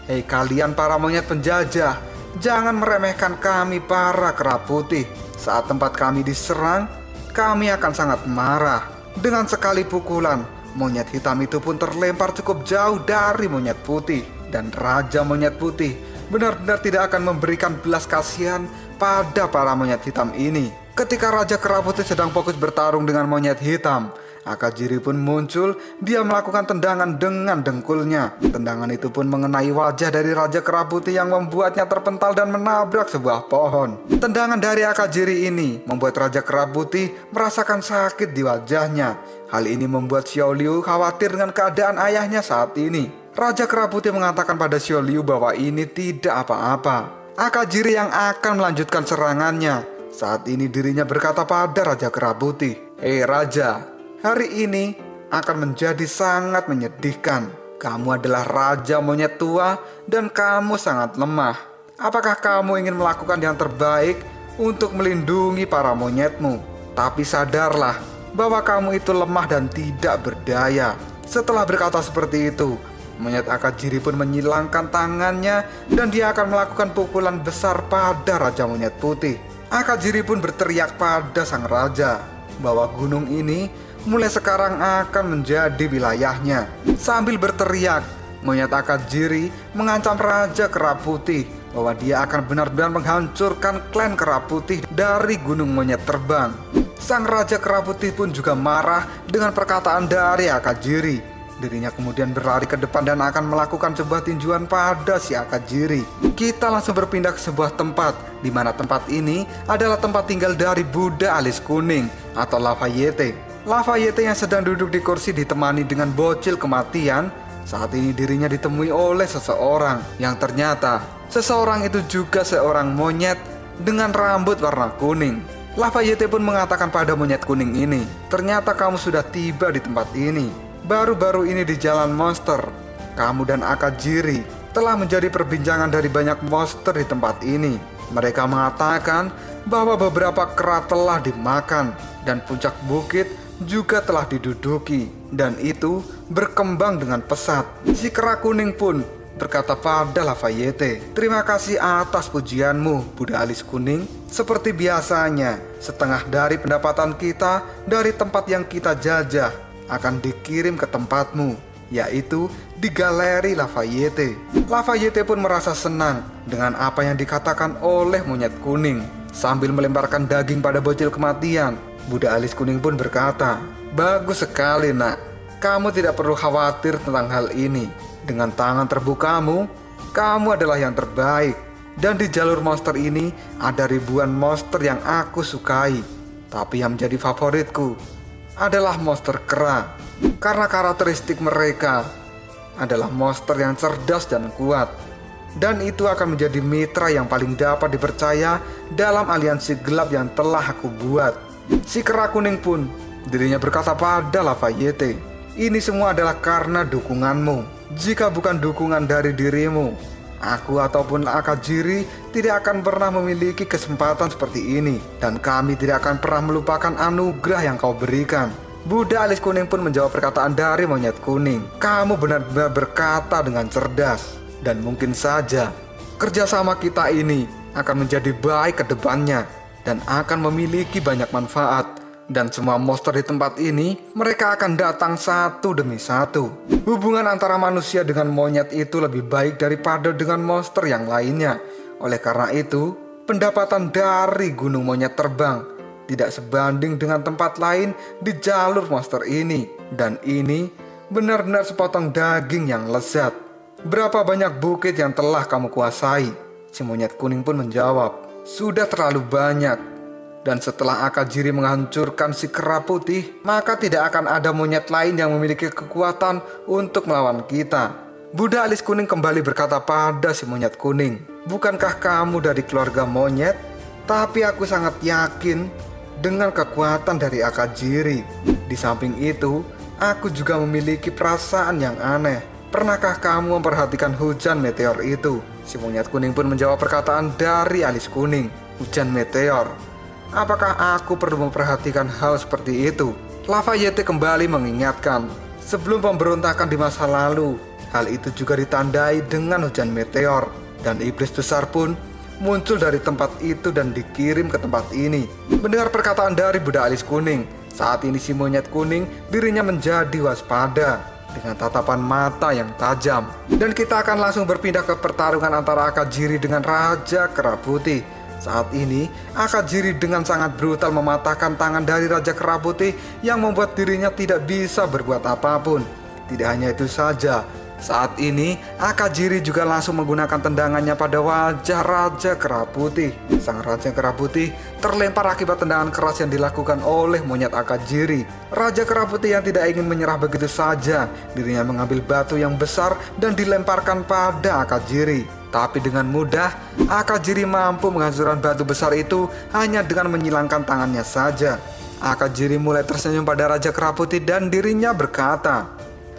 "Hei kalian para monyet penjajah, jangan meremehkan kami para Kera Putih. Saat tempat kami diserang, kami akan sangat marah." Dengan sekali pukulan, monyet hitam itu pun terlempar cukup jauh dari monyet putih. Dan Raja Monyet Putih benar-benar tidak akan memberikan belas kasihan pada para monyet hitam ini. Ketika Raja Kera Putih sedang fokus bertarung dengan monyet hitam, Akajiri pun muncul. Dia melakukan tendangan dengan dengkulnya. Tendangan itu pun mengenai wajah dari Raja Kera Putih yang membuatnya terpental dan menabrak sebuah pohon. Tendangan dari Akajiri ini membuat Raja Kera Putih merasakan sakit di wajahnya. Hal ini membuat Xiao Liu khawatir dengan keadaan ayahnya saat ini. Raja Kera Putih mengatakan pada Xiao Liu bahwa ini tidak apa-apa. Akajiri yang akan melanjutkan serangannya. Saat ini dirinya berkata pada Raja Kera Putih, "Hei Raja, hari ini akan menjadi sangat menyedihkan. Kamu adalah Raja Monyet tua dan kamu sangat lemah. Apakah kamu ingin melakukan yang terbaik untuk melindungi para monyetmu? Tapi sadarlah bahwa kamu itu lemah dan tidak berdaya." Setelah berkata seperti itu, monyet Akajiri pun menyilangkan tangannya dan dia akan melakukan pukulan besar pada Raja Monyet Putih. Akajiri pun berteriak pada sang raja bahwa gunung ini mulai sekarang akan menjadi wilayahnya. Sambil berteriak, monyet Akajiri mengancam Raja Kera Putih bahwa dia akan benar-benar menghancurkan klan Kera Putih dari gunung monyet terbang. Sang Raja Kera Putih pun juga marah dengan perkataan dari Akajiri. Dirinya kemudian berlari ke depan dan akan melakukan sebuah tinjuan pada si Akajiri. Kita langsung berpindah ke sebuah tempat, di mana tempat ini adalah tempat tinggal dari Buddha Alis Kuning atau Lafayette. Lafayette yang sedang duduk di kursi ditemani dengan bocil kematian. Saat ini dirinya ditemui oleh seseorang yang ternyata seseorang itu juga seorang monyet dengan rambut warna kuning. Lafayette pun mengatakan pada monyet kuning ini, "Ternyata kamu sudah tiba di tempat ini. Baru-baru ini di Jalan Monster, kamu dan Akajiri telah menjadi perbincangan dari banyak monster di tempat ini. Mereka mengatakan bahwa beberapa kera telah dimakan dan puncak bukit juga telah diduduki, dan itu berkembang dengan pesat." Si kera kuning pun berkata pada Lafayette, "Terima kasih atas pujianmu, Buddha Alis Kuning. Seperti biasanya, setengah dari pendapatan kita dari tempat yang kita jajah akan dikirim ke tempatmu, yaitu di Galeri Lafayette." Lafayette pun merasa senang dengan apa yang dikatakan oleh monyet kuning. Sambil melemparkan daging pada bocil kematian, Buddha Alis Kuning pun berkata, "Bagus sekali nak, kamu tidak perlu khawatir tentang hal ini. Dengan tangan terbukamu, kamu adalah yang terbaik. Dan di jalur monster ini ada ribuan monster yang aku sukai. Tapi yang menjadi favoritku adalah monster kera, karena karakteristik mereka adalah monster yang cerdas dan kuat. Dan itu akan menjadi mitra yang paling dapat dipercaya dalam aliansi gelap yang telah aku buat. Si kera kuning pun, dirinya berkata pada Lafayette, ini semua adalah karena dukunganmu. Jika bukan dukungan dari dirimu, aku ataupun Akajiri tidak akan pernah memiliki kesempatan seperti ini. Dan kami tidak akan pernah melupakan anugerah yang kau berikan. Budak alis kuning pun menjawab perkataan dari monyet kuning. Kamu benar-benar berkata dengan cerdas. Dan mungkin saja kerjasama kita ini akan menjadi baik ke depannya dan akan memiliki banyak manfaat. Dan semua monster di tempat ini, mereka akan datang satu demi satu. Hubungan antara manusia dengan monyet itu lebih baik daripada dengan monster yang lainnya. Oleh karena itu, pendapatan dari gunung monyet terbang tidak sebanding dengan tempat lain di jalur monster ini. Dan ini benar-benar sepotong daging yang lezat. Berapa banyak bukit yang telah kamu kuasai? Si monyet kuning pun menjawab, sudah terlalu banyak. Dan setelah Akajiri menghancurkan si kera putih, maka tidak akan ada monyet lain yang memiliki kekuatan untuk melawan kita. Budak alis kuning kembali berkata pada si monyet kuning, bukankah kamu dari keluarga monyet? Tapi aku sangat yakin dengan kekuatan dari Akajiri. Di samping itu, aku juga memiliki perasaan yang aneh. Pernahkah kamu memperhatikan hujan meteor itu? Si monyet kuning pun menjawab perkataan dari alis kuning, hujan meteor. Apakah aku perlu memperhatikan hal seperti itu? Lafayette kembali mengingatkan, sebelum pemberontakan di masa lalu, hal itu juga ditandai dengan hujan meteor. Dan iblis besar pun muncul dari tempat itu dan dikirim ke tempat ini. Mendengar perkataan dari budak alis kuning, saat ini si monyet kuning dirinya menjadi waspada dengan tatapan mata yang tajam. Dan kita akan langsung berpindah ke pertarungan antara Akajiri dengan Raja Kera Putih. Saat ini, Akajiri dengan sangat brutal mematahkan tangan dari Raja Kera Putih yang membuat dirinya tidak bisa berbuat apapun. Tidak hanya itu saja, saat ini Akajiri juga langsung menggunakan tendangannya pada wajah Raja Kera Putih. Sang Raja Kera Putih terlempar akibat tendangan keras yang dilakukan oleh monyet Akajiri. Raja Kera Putih yang tidak ingin menyerah begitu saja, dirinya mengambil batu yang besar dan dilemparkan pada Akajiri. Tapi dengan mudah, Akajiri mampu menghancurkan batu besar itu hanya dengan menyilangkan tangannya saja. Akajiri mulai tersenyum pada Raja Kera Putih dan dirinya berkata,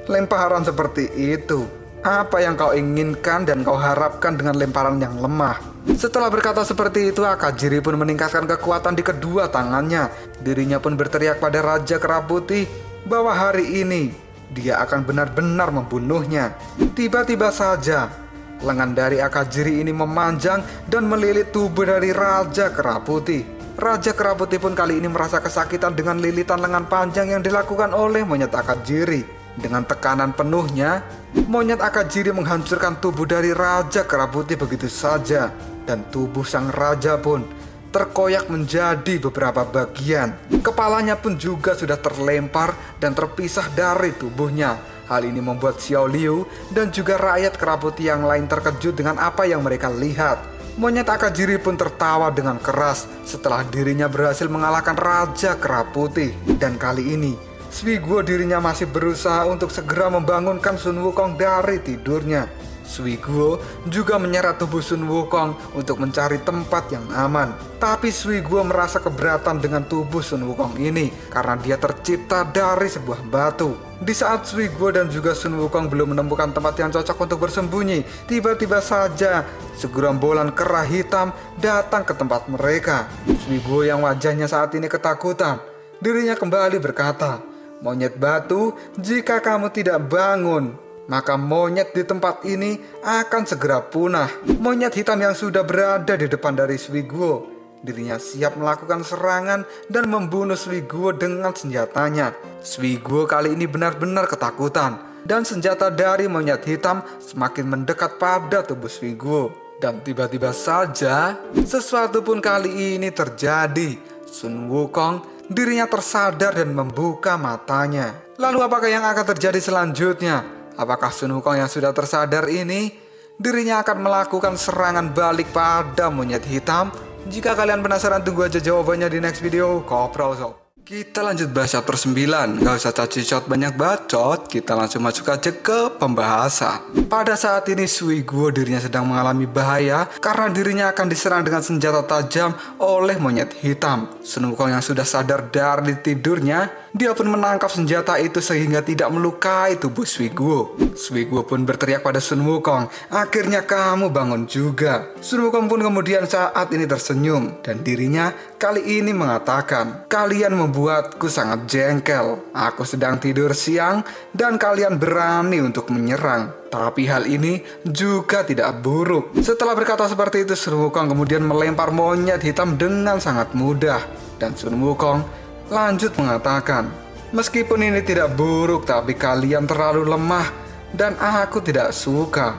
lemparan seperti itu, apa yang kau inginkan dan kau harapkan dengan lemparan yang lemah? Setelah berkata seperti itu, Akajiri pun meningkatkan kekuatan di kedua tangannya. Dirinya pun berteriak pada Raja Kera Putih bahwa hari ini dia akan benar-benar membunuhnya. Tiba-tiba saja lengan dari Akajiri ini memanjang dan melilit tubuh dari Raja Kera Putih. Raja Kera Putih pun kali ini merasa kesakitan dengan lilitan lengan panjang yang dilakukan oleh monyet Akajiri. Dengan tekanan penuhnya, monyet Akajiri menghancurkan tubuh dari Raja Kera Putih begitu saja. Dan tubuh sang raja pun terkoyak menjadi beberapa bagian. Kepalanya pun juga sudah terlempar dan terpisah dari tubuhnya. Hal ini membuat Xiao Liu dan juga rakyat Kera Putih yang lain terkejut dengan apa yang mereka lihat. Monyet Akajiri pun tertawa dengan keras setelah dirinya berhasil mengalahkan Raja Kera Putih. Dan kali ini, Suiguo dirinya masih berusaha untuk segera membangunkan Sun Wukong dari tidurnya. Suiguo juga menyeret tubuh Sun Wukong untuk mencari tempat yang aman. Tapi Suiguo merasa keberatan dengan tubuh Sun Wukong ini karena dia tercipta dari sebuah batu. Di saat Suiguo dan juga Sun Wukong belum menemukan tempat yang cocok untuk bersembunyi, tiba-tiba saja segerombolan kera hitam datang ke tempat mereka. Suiguo yang wajahnya saat ini ketakutan, dirinya kembali berkata, monyet batu, jika kamu tidak bangun, maka monyet di tempat ini akan segera punah. Monyet hitam yang sudah berada di depan dari Suiguo, dirinya siap melakukan serangan dan membunuh Suiguo dengan senjatanya. Suiguo kali ini benar-benar ketakutan, dan senjata dari monyet hitam semakin mendekat pada tubuh Suiguo. Dan tiba-tiba saja, sesuatu pun kali ini terjadi. Sun Wukong dirinya tersadar dan membuka matanya. Lalu apakah yang akan terjadi selanjutnya? Apakah Sun Wukong yang sudah tersadar ini, dirinya akan melakukan serangan balik pada monyet hitam? Jika kalian penasaran, tunggu aja jawabannya di next video. Koprol Sob. Kita lanjut bahas chapter 9. Gak usah cacicot banyak bacot, kita langsung masuk aja ke pembahasan. Pada saat ini Suiguo dirinya sedang mengalami bahaya karena dirinya akan diserang dengan senjata tajam oleh monyet hitam. Sun Wukong yang sudah sadar dari tidurnya, dia pun menangkap senjata itu sehingga tidak melukai tubuh Suiguo. Suiguo pun berteriak pada Sun Wukong, "Akhirnya kamu bangun juga." Sun Wukong pun kemudian saat ini tersenyum dan dirinya kali ini mengatakan, "Kalian membuatku sangat jengkel. Aku sedang tidur siang dan kalian berani untuk menyerang. Tapi hal ini juga tidak buruk." Setelah berkata seperti itu, Sun Wukong kemudian melempar monyet hitam dengan sangat mudah. Dan Sun Wukong lanjut mengatakan, "Meskipun ini tidak buruk, tapi kalian terlalu lemah dan aku tidak suka."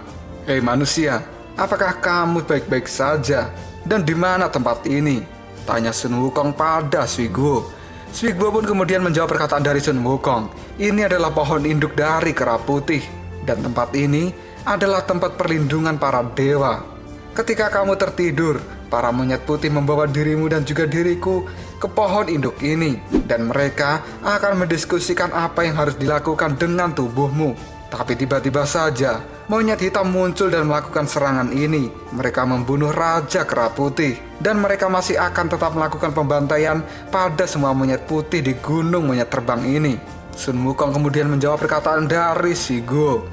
"Hei manusia, apakah kamu baik-baik saja? Dan di mana tempat ini?" tanya Sun Wukong pada Suiguo. Suiguo pun kemudian menjawab perkataan dari Sun Wukong. "Ini adalah pohon induk dari kera putih. Dan tempat ini adalah tempat perlindungan para dewa. Ketika kamu tertidur, para monyet putih membawa dirimu dan juga diriku ke pohon induk ini. Dan mereka akan mendiskusikan apa yang harus dilakukan dengan tubuhmu. Tapi tiba-tiba saja, monyet hitam muncul dan melakukan serangan ini. Mereka membunuh Raja Kera Putih. Dan mereka masih akan tetap melakukan pembantaian pada semua monyet putih di gunung monyet terbang ini." Sun Wukong kemudian menjawab perkataan dari Suiguo.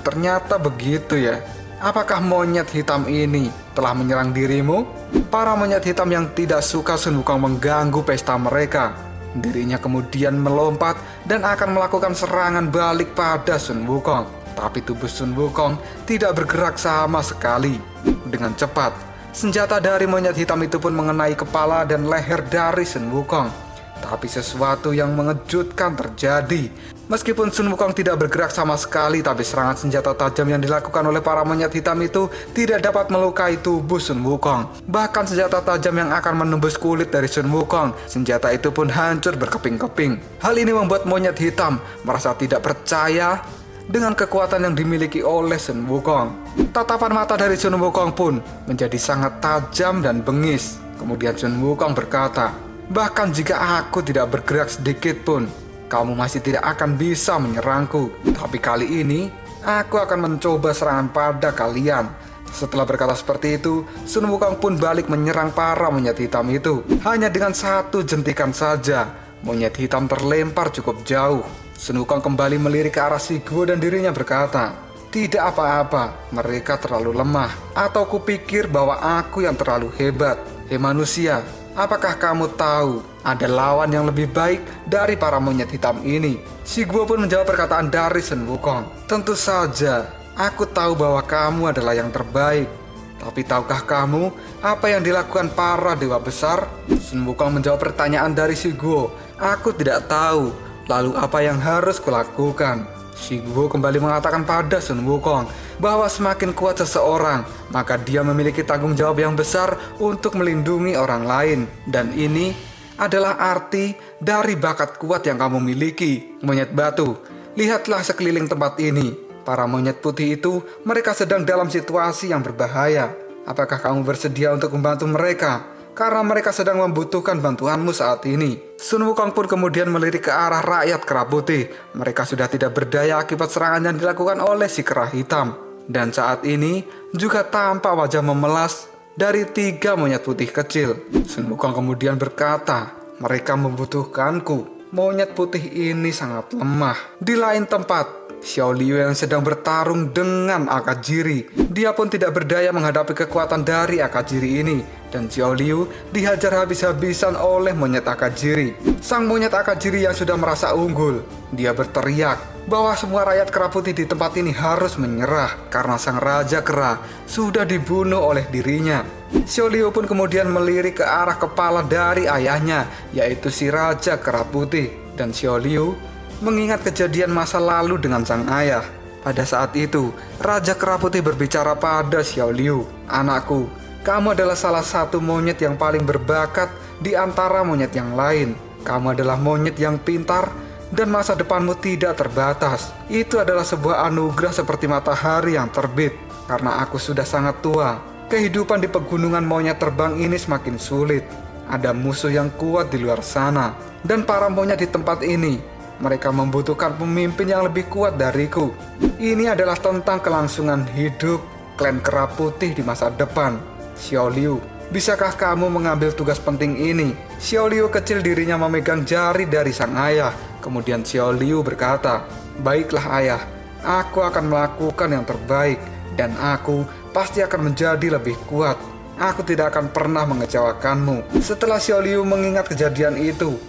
Ternyata begitu ya. Apakah monyet hitam ini telah menyerang dirimu?" Para monyet hitam yang tidak suka Sun Wukong mengganggu pesta mereka. Dirinya kemudian melompat dan akan melakukan serangan balik pada Sun Wukong. Tapi tubuh Sun Wukong tidak bergerak sama sekali. Dengan cepat, senjata dari monyet hitam itu pun mengenai kepala dan leher dari Sun Wukong. Tapi sesuatu yang mengejutkan terjadi. Meskipun Sun Wukong tidak bergerak sama sekali, tapi serangan senjata tajam yang dilakukan oleh para monyet hitam itu tidak dapat melukai tubuh Sun Wukong. Bahkan senjata tajam yang akan menembus kulit dari Sun Wukong, senjata itu pun hancur berkeping-keping. Hal ini membuat monyet hitam merasa tidak percaya dengan kekuatan yang dimiliki oleh Sun Wukong. Tatapan mata dari Sun Wukong pun menjadi sangat tajam dan bengis. Kemudian Sun Wukong berkata, "Bahkan jika aku tidak bergerak sedikit pun, kamu masih tidak akan bisa menyerangku. Tapi kali ini, aku akan mencoba serangan pada kalian." Setelah berkata seperti itu, Sun Wukong pun balik menyerang para monyet hitam itu. Hanya dengan satu jentikan saja, monyet hitam terlempar cukup jauh. Sun Wukong kembali melirik ke arah Suiguo dan dirinya berkata, "Tidak apa-apa, mereka terlalu lemah. Atau kupikir bahwa aku yang terlalu hebat. Hei manusia, apakah kamu tahu ada lawan yang lebih baik dari para monyet hitam ini?" Suiguo pun menjawab perkataan dari Sun Wukong. "Tentu saja, aku tahu bahwa kamu adalah yang terbaik. Tapi tahukah kamu apa yang dilakukan para dewa besar?" Sun Wukong menjawab pertanyaan dari Suiguo. "Aku tidak tahu. Lalu apa yang harus kulakukan?" Suiguo kembali mengatakan pada Sun Wukong bahwa semakin kuat seseorang, maka dia memiliki tanggung jawab yang besar untuk melindungi orang lain. Dan ini adalah arti dari bakat kuat yang kamu miliki. Monyet batu, lihatlah sekeliling tempat ini. Para monyet putih itu, mereka sedang dalam situasi yang berbahaya. Apakah kamu bersedia untuk membantu mereka? Karena mereka sedang membutuhkan bantuanmu saat ini." Sun Wukong pun kemudian melirik ke arah rakyat kera putih. Mereka sudah tidak berdaya akibat serangan yang dilakukan oleh si kera hitam. Dan saat ini juga tampak wajah memelas dari 3 monyet putih kecil. Sun Wukong kemudian berkata, "Mereka membutuhkanku. Monyet putih ini sangat lemah." Di lain tempat, Xiao Liu yang sedang bertarung dengan Akajiri. Dia pun tidak berdaya menghadapi kekuatan dari Akajiri ini. Dan Xiao Liu dihajar habis-habisan oleh monyet Akajiri. Sang monyet Akajiri yang sudah merasa unggul, dia berteriak bahwa semua rakyat kera putih di tempat ini harus menyerah karena sang Raja Kera sudah dibunuh oleh dirinya. Xiao Liu pun kemudian melirik ke arah kepala dari ayahnya, yaitu si Raja Kera Putih. Dan Xiao Liu mengingat kejadian masa lalu dengan sang ayah. Pada saat itu, Raja Kera Putih berbicara pada Xiao Liu, "Anakku, kamu adalah salah satu monyet yang paling berbakat di antara monyet yang lain. Kamu adalah monyet yang pintar dan masa depanmu tidak terbatas. Itu adalah sebuah anugerah seperti matahari yang terbit. Karena aku sudah sangat tua, kehidupan di pegunungan monyet terbang ini semakin sulit. Ada musuh yang kuat di luar sana. Dan para monyet di tempat ini, mereka membutuhkan pemimpin yang lebih kuat dariku. Ini adalah tentang kelangsungan hidup klan Kera Putih di masa depan. Xiao Liu, bisakah kamu mengambil tugas penting ini? Xiao Liu kecil dirinya memegang jari dari sang ayah. Kemudian Xiao Liu berkata, "Baiklah ayah, aku akan melakukan yang terbaik. Dan aku pasti akan menjadi lebih kuat. Aku tidak akan pernah mengecewakanmu." Setelah Xiao Liu mengingat kejadian itu,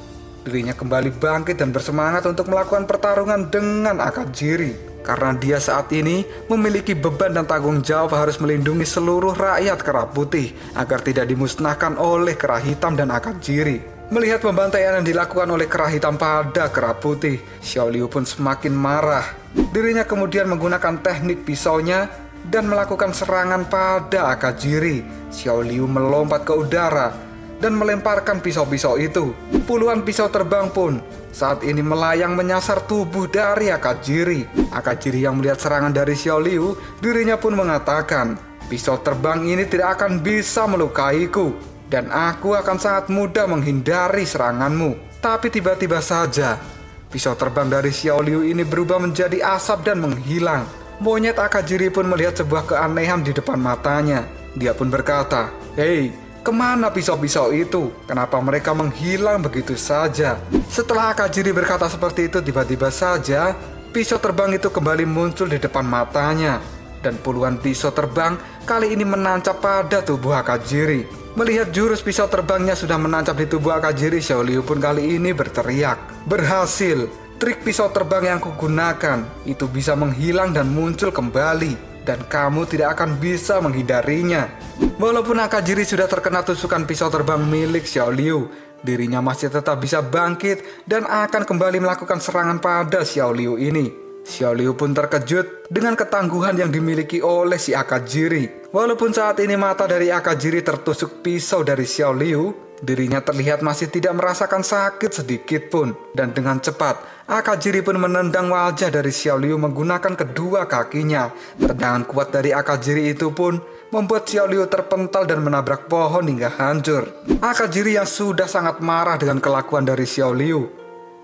dirinya kembali bangkit dan bersemangat untuk melakukan pertarungan dengan Akajiri. Karena dia saat ini memiliki beban dan tanggung jawab harus melindungi seluruh rakyat Kera Putih agar tidak dimusnahkan oleh Kera Hitam dan Akajiri. Melihat pembantaian yang dilakukan oleh Kera Hitam pada Kera Putih, Xiao Liu pun semakin marah. Dirinya kemudian menggunakan teknik pisaunya dan melakukan serangan pada Akajiri. Xiao Liu melompat ke udara dan melemparkan pisau-pisau itu. Puluhan pisau terbang pun saat ini melayang menyasar tubuh dari Akajiri. Akajiri yang melihat serangan dari Xiao Liu, dirinya pun mengatakan, "Pisau terbang ini tidak akan bisa melukaiku, dan aku akan sangat mudah menghindari seranganmu." Tapi tiba-tiba saja, pisau terbang dari Xiao Liu ini berubah menjadi asap dan menghilang. Monyet Akajiri pun melihat sebuah keanehan di depan matanya. Dia pun berkata, "Hei, kemana pisau-pisau itu? Kenapa mereka menghilang begitu saja?" Setelah Akajiri berkata seperti itu, tiba-tiba saja pisau terbang itu kembali muncul di depan matanya. Dan puluhan pisau terbang kali ini menancap pada tubuh Akajiri. Melihat jurus pisau terbangnya sudah menancap di tubuh Akajiri, Xiao Liu pun kali ini berteriak, "Berhasil! Trik pisau terbang yang kugunakan itu bisa menghilang dan muncul kembali, dan kamu tidak akan bisa menghindarinya." Walaupun Akajiri sudah terkena tusukan pisau terbang milik Xiao Liu, dirinya masih tetap bisa bangkit dan akan kembali melakukan serangan pada Xiao Liu ini. Xiao Liu pun terkejut dengan ketangguhan yang dimiliki oleh si Akajiri. Walaupun saat ini mata dari Akajiri tertusuk pisau dari Xiao Liu, dirinya terlihat masih tidak merasakan sakit sedikit pun. Dan dengan cepat, Akajiri pun menendang wajah dari Xiao Liu menggunakan kedua kakinya. Tendangan kuat dari Akajiri itu pun membuat Xiao Liu terpental dan menabrak pohon hingga hancur. Akajiri yang sudah sangat marah dengan kelakuan dari Xiao Liu,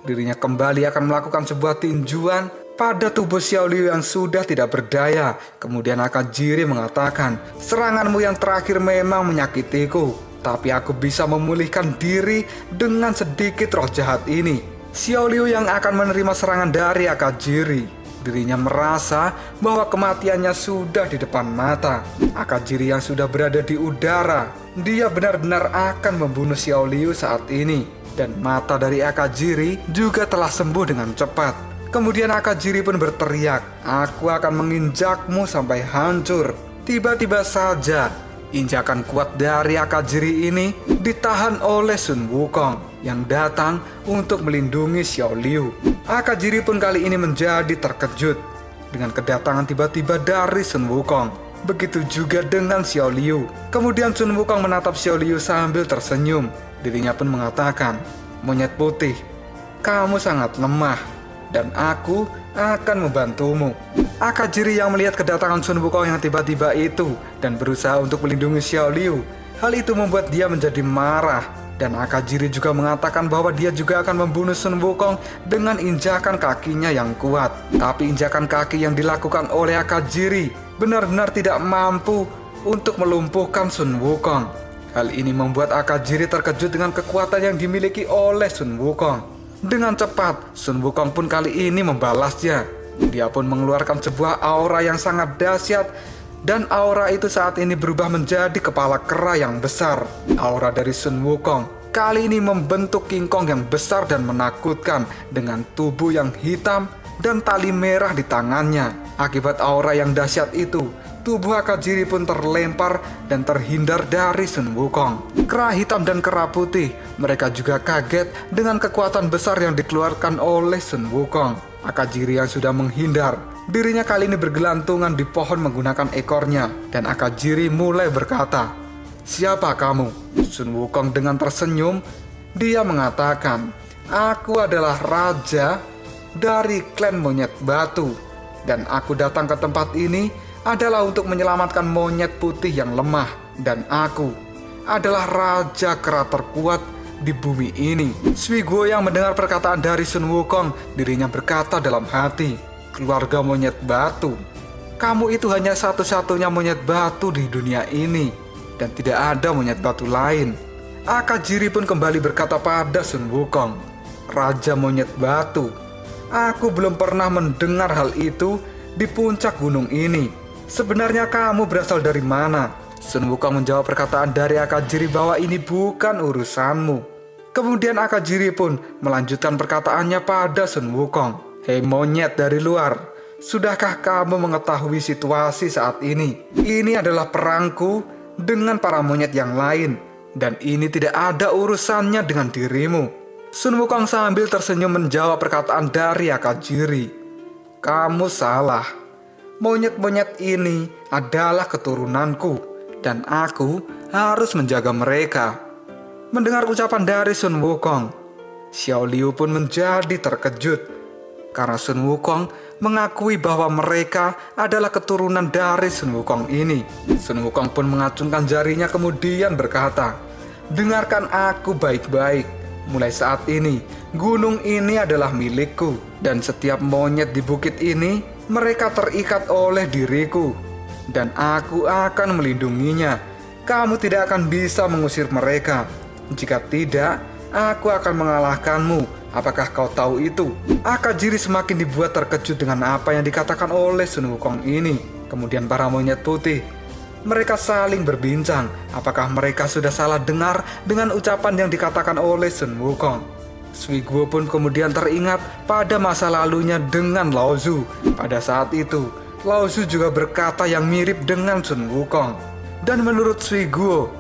dirinya kembali akan melakukan sebuah tinjuan pada tubuh Xiao Liu yang sudah tidak berdaya. Kemudian Akajiri mengatakan, "Seranganmu yang terakhir memang menyakitiku, tapi aku bisa memulihkan diri dengan sedikit roh jahat ini." Xiao Liu yang akan menerima serangan dari Akajiri, dirinya merasa bahwa kematiannya sudah di depan mata. Akajiri yang sudah berada di udara, dia benar-benar akan membunuh Xiao Liu saat ini. Dan mata dari Akajiri juga telah sembuh dengan cepat. Kemudian Akajiri pun berteriak, "Aku akan menginjakmu sampai hancur." Tiba-tiba saja, injakan kuat dari Akajiri ini ditahan oleh Sun Wukong yang datang untuk melindungi Xiao Liu. Akajiri pun kali ini menjadi terkejut dengan kedatangan tiba-tiba dari Sun Wukong. Begitu juga dengan Xiao Liu. Kemudian Sun Wukong menatap Xiao Liu sambil tersenyum. Dirinya pun mengatakan, "Monyet putih, kamu sangat lemah, dan aku akan membantumu." Akajiri yang melihat kedatangan Sun Wukong yang tiba-tiba itu dan berusaha untuk melindungi Xiao Liu, hal itu membuat dia menjadi marah. Dan Akajiri juga mengatakan bahwa dia juga akan membunuh Sun Wukong dengan injakan kakinya yang kuat. Tapi injakan kaki yang dilakukan oleh Akajiri benar-benar tidak mampu untuk melumpuhkan Sun Wukong. Hal ini membuat Akajiri terkejut dengan kekuatan yang dimiliki oleh Sun Wukong. Dengan cepat, Sun Wukong pun kali ini membalasnya. Dia pun mengeluarkan sebuah aura yang sangat dahsyat, dan aura itu saat ini berubah menjadi kepala kera yang besar. Aura dari Sun Wukong kali ini membentuk King Kong yang besar dan menakutkan dengan tubuh yang hitam dan tali merah di tangannya. Akibat aura yang dahsyat itu, tubuh Akajiri pun terlempar dan terhindar dari Sun Wukong. Kera hitam dan kera putih, mereka juga kaget dengan kekuatan besar yang dikeluarkan oleh Sun Wukong. Akajiri yang sudah menghindar, dirinya kali ini bergelantungan di pohon menggunakan ekornya. Dan Akajiri mulai berkata, "Siapa kamu?" Sun Wukong dengan tersenyum, dia mengatakan, "Aku adalah raja dari klan Monyet Batu, dan aku datang ke tempat ini adalah untuk menyelamatkan monyet putih yang lemah. Dan aku adalah raja kera terkuat di bumi ini. Sui Guo yang mendengar perkataan dari Sun Wukong, dirinya berkata dalam hati, keluarga monyet batu, kamu itu hanya satu-satunya monyet batu di dunia ini, dan tidak ada monyet batu lain. Akajiri pun kembali berkata pada Sun Wukong, raja monyet batu, aku belum pernah mendengar hal itu di puncak gunung ini. Sebenarnya kamu berasal dari mana? Sun Wukong menjawab perkataan dari Akajiri bahwa ini bukan urusanmu. Kemudian Akajiri pun melanjutkan perkataannya pada Sun Wukong. Hei monyet dari luar, sudahkah kamu mengetahui situasi saat ini? Ini adalah perangku dengan para monyet yang lain, dan ini tidak ada urusannya dengan dirimu. Sun Wukong sambil tersenyum menjawab perkataan dari Akajiri. Kamu salah. Monyet-monyet ini adalah keturunanku, dan aku harus menjaga mereka. Mendengar ucapan dari Sun Wukong, Xiao Liu pun menjadi terkejut, karena Sun Wukong mengakui bahwa mereka adalah keturunan dari Sun Wukong ini. Sun Wukong pun mengacungkan jarinya kemudian berkata, dengarkan aku baik-baik. Mulai saat ini, gunung ini adalah milikku, dan setiap monyet di bukit ini, mereka terikat oleh diriku, dan aku akan melindunginya. Kamu tidak akan bisa mengusir mereka. Jika tidak, aku akan mengalahkanmu. Apakah kau tahu itu? Akajiri semakin dibuat terkejut dengan apa yang dikatakan oleh Sun Wukong ini. Kemudian para monyet putih, mereka saling berbincang. Apakah mereka sudah salah dengar dengan ucapan yang dikatakan oleh Sun Wukong? Sui Guo pun kemudian teringat pada masa lalunya dengan Lao Zu. Pada saat itu, Lao Zu juga berkata yang mirip dengan Sun Wukong. Dan menurut Sui Guo,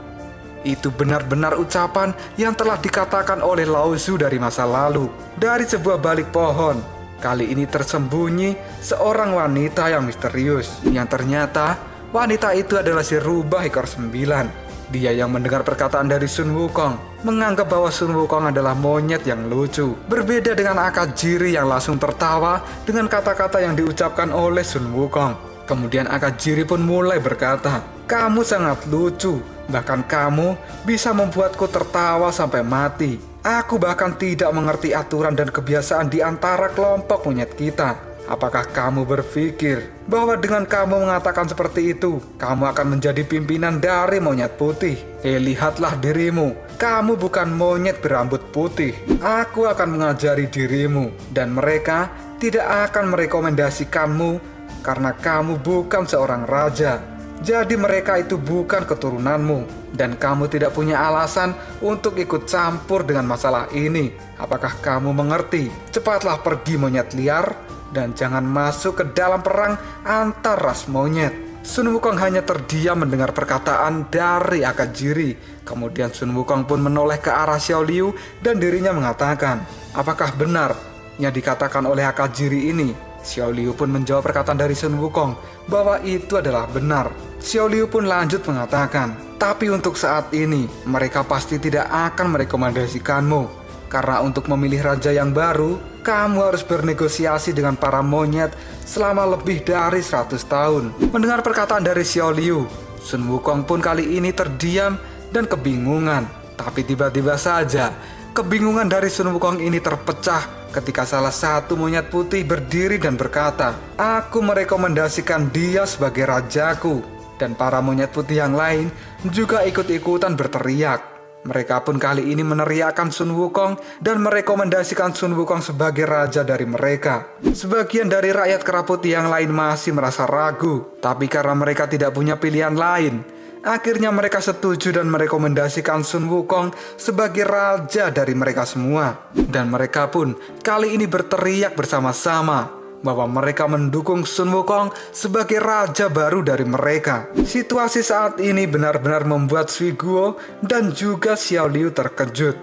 itu benar-benar ucapan yang telah dikatakan oleh Lao Zu dari masa lalu. Dari sebuah balik pohon, kali ini tersembunyi seorang wanita yang misterius. Yang ternyata, wanita itu adalah si rubah ekor 9. Dia yang mendengar perkataan dari Sun Wukong menganggap bahwa Sun Wukong adalah monyet yang lucu. Berbeda dengan Akajiri yang langsung tertawa dengan kata-kata yang diucapkan oleh Sun Wukong. Kemudian Akajiri pun mulai berkata, kamu sangat lucu, bahkan kamu bisa membuatku tertawa sampai mati. Aku bahkan tidak mengerti aturan dan kebiasaan di antara kelompok monyet kita. Apakah kamu berpikir bahwa dengan kamu mengatakan seperti itu, kamu akan menjadi pimpinan dari monyet putih? Lihatlah dirimu, kamu bukan monyet berambut putih. Aku akan mengajari dirimu, dan mereka tidak akan merekomendasikanmu karena kamu bukan seorang raja. Jadi mereka itu bukan keturunanmu, dan kamu tidak punya alasan untuk ikut campur dengan masalah ini. Apakah kamu mengerti? Cepatlah pergi monyet liar, dan jangan masuk ke dalam perang antar ras monyet. Sun Wukong hanya terdiam mendengar perkataan dari Akajiri. Kemudian Sun Wukong pun menoleh ke arah Xiao Liu dan dirinya mengatakan, apakah benar yang dikatakan oleh Akajiri ini? Xiao Liu pun menjawab perkataan dari Sun Wukong bahwa itu adalah benar. Xiao Liu pun lanjut mengatakan, tapi untuk saat ini mereka pasti tidak akan merekomendasikanmu. Karena untuk memilih raja yang baru, kamu harus bernegosiasi dengan para monyet selama lebih dari 100 tahun. Mendengar perkataan dari Xiao Liu, Sun Wukong pun kali ini terdiam dan kebingungan. Tapi tiba-tiba saja, kebingungan dari Sun Wukong ini terpecah ketika salah satu monyet putih berdiri dan berkata, aku merekomendasikan dia sebagai rajaku. Dan para monyet putih yang lain juga ikut-ikutan berteriak. Mereka pun kali ini meneriakkan Sun Wukong dan merekomendasikan Sun Wukong sebagai raja dari mereka. Sebagian dari rakyat kera putih yang lain masih merasa ragu, tapi karena mereka tidak punya pilihan lain, akhirnya mereka setuju dan merekomendasikan Sun Wukong sebagai raja dari mereka semua. Dan mereka pun kali ini berteriak bersama-sama bahwa mereka mendukung Sun Wukong sebagai raja baru dari mereka. Situasi saat ini benar-benar membuat Sui Guo dan juga Xiao Liu terkejut.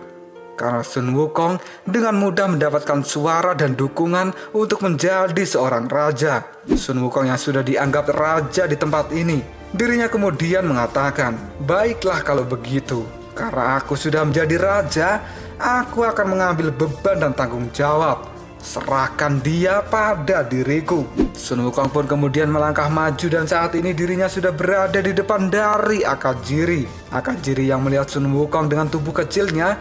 Karena Sun Wukong dengan mudah mendapatkan suara dan dukungan untuk menjadi seorang raja. Sun Wukong yang sudah dianggap raja di tempat ini, dirinya kemudian mengatakan, baiklah kalau begitu. Karena aku sudah menjadi raja, aku akan mengambil beban dan tanggung jawab. serahkan dia pada diriku. Sun Wukong pun kemudian melangkah maju dan saat ini dirinya sudah berada di depan dari Akajiri. Akajiri yang melihat Sun Wukong dengan tubuh kecilnya,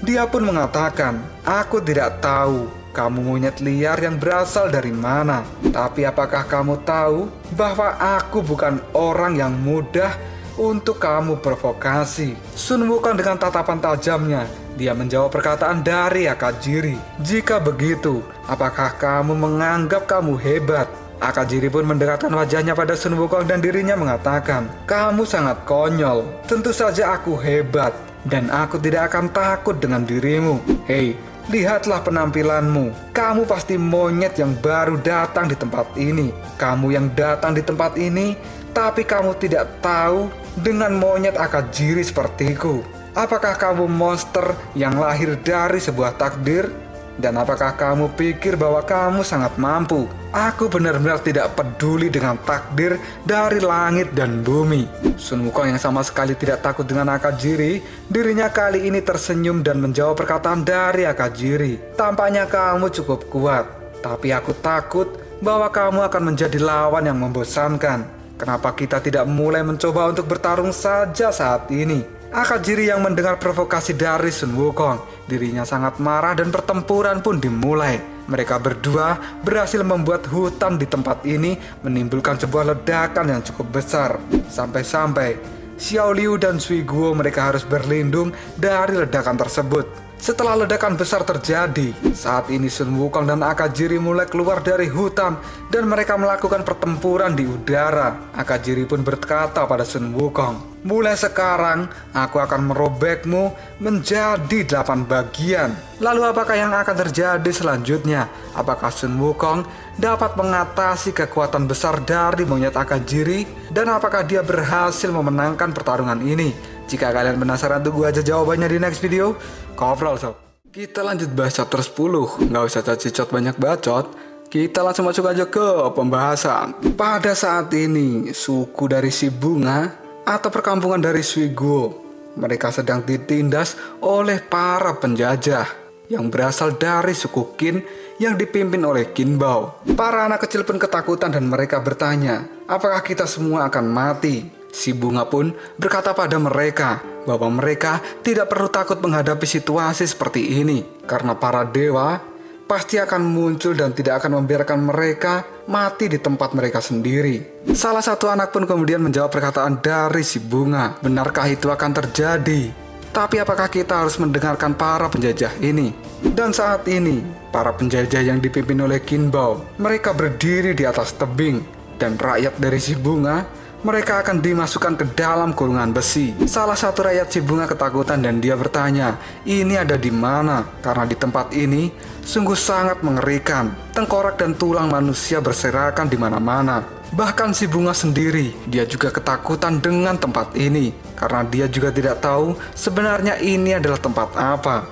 dia pun mengatakan, "Aku tidak tahu kamu monyet liar yang berasal dari mana. Tapi apakah kamu tahu bahwa aku bukan orang yang mudah untuk kamu provokasi?" Sun Wukong dengan tatapan tajamnya, dia menjawab perkataan dari Akajiri. "Jika begitu, apakah kamu menganggap kamu hebat?" Akajiri pun mendekatkan wajahnya pada Sun Wukong dan dirinya mengatakan, "Kamu sangat konyol. Tentu saja aku hebat dan aku tidak akan takut dengan dirimu. Hei, lihatlah penampilanmu. Kamu pasti monyet yang baru datang di tempat ini. Kamu yang datang di tempat ini, tapi kamu tidak tahu dengan monyet Akajiri sepertiku. Apakah kamu monster yang lahir dari sebuah takdir? Dan apakah kamu pikir bahwa kamu sangat mampu? Aku benar-benar tidak peduli dengan takdir dari langit dan bumi." Sun Wukong yang sama sekali tidak takut dengan Akajiri, dirinya kali ini tersenyum dan menjawab perkataan dari Akajiri. "Tampaknya kamu cukup kuat, tapi aku takut bahwa kamu akan menjadi lawan yang membosankan. Kenapa kita tidak mulai mencoba untuk bertarung saja saat ini?" Akajiri yang mendengar provokasi dari Sun Wukong, dirinya sangat marah dan pertempuran pun dimulai. Mereka berdua berhasil membuat hutan di tempat ini menimbulkan sebuah ledakan yang cukup besar. Sampai-sampai Xiao Liu dan Sui Guo mereka harus berlindung dari ledakan tersebut. Setelah ledakan besar terjadi, saat ini Sun Wukong dan Akajiri mulai keluar dari hutan dan mereka melakukan pertempuran di udara. Akajiri pun berkata pada Sun Wukong, "Mulai sekarang aku akan merobekmu menjadi 8 bagian." Lalu apakah yang akan terjadi selanjutnya? Apakah Sun Wukong dapat mengatasi kekuatan besar dari monyet Akajiri? Dan apakah dia berhasil memenangkan pertarungan ini? Jika kalian penasaran, tunggu aja jawabannya di next video. Kovrol sob. Kita lanjut bahas chapter 10. Nggak usah cacicot banyak bacot. Kita langsung masuk aja ke pembahasan. Pada saat ini, suku dari si Bunga atau perkampungan dari Sui Guo, mereka sedang ditindas oleh para penjajah yang berasal dari suku Qin yang dipimpin oleh Qin Bao. Para anak kecil pun ketakutan dan mereka bertanya, apakah kita semua akan mati? Si Bunga pun berkata pada mereka bahwa mereka tidak perlu takut menghadapi situasi seperti ini, karena para dewa pasti akan muncul dan tidak akan membiarkan mereka mati di tempat mereka sendiri. Salah satu anak pun kemudian menjawab perkataan dari si Bunga, "Benarkah itu akan terjadi? Tapi apakah kita harus mendengarkan para penjajah ini?" Dan saat ini, para penjajah yang dipimpin oleh Qin Bao, mereka berdiri di atas tebing, dan rakyat dari si Bunga, mereka akan dimasukkan ke dalam kurungan besi. Salah satu rakyat si Bunga ketakutan dan dia bertanya, "Ini ada di mana?" Karena di tempat ini sungguh sangat mengerikan. Tengkorak dan tulang manusia berserakan di mana-mana. Bahkan si Bunga sendiri, dia juga ketakutan dengan tempat ini karena dia juga tidak tahu sebenarnya ini adalah tempat apa.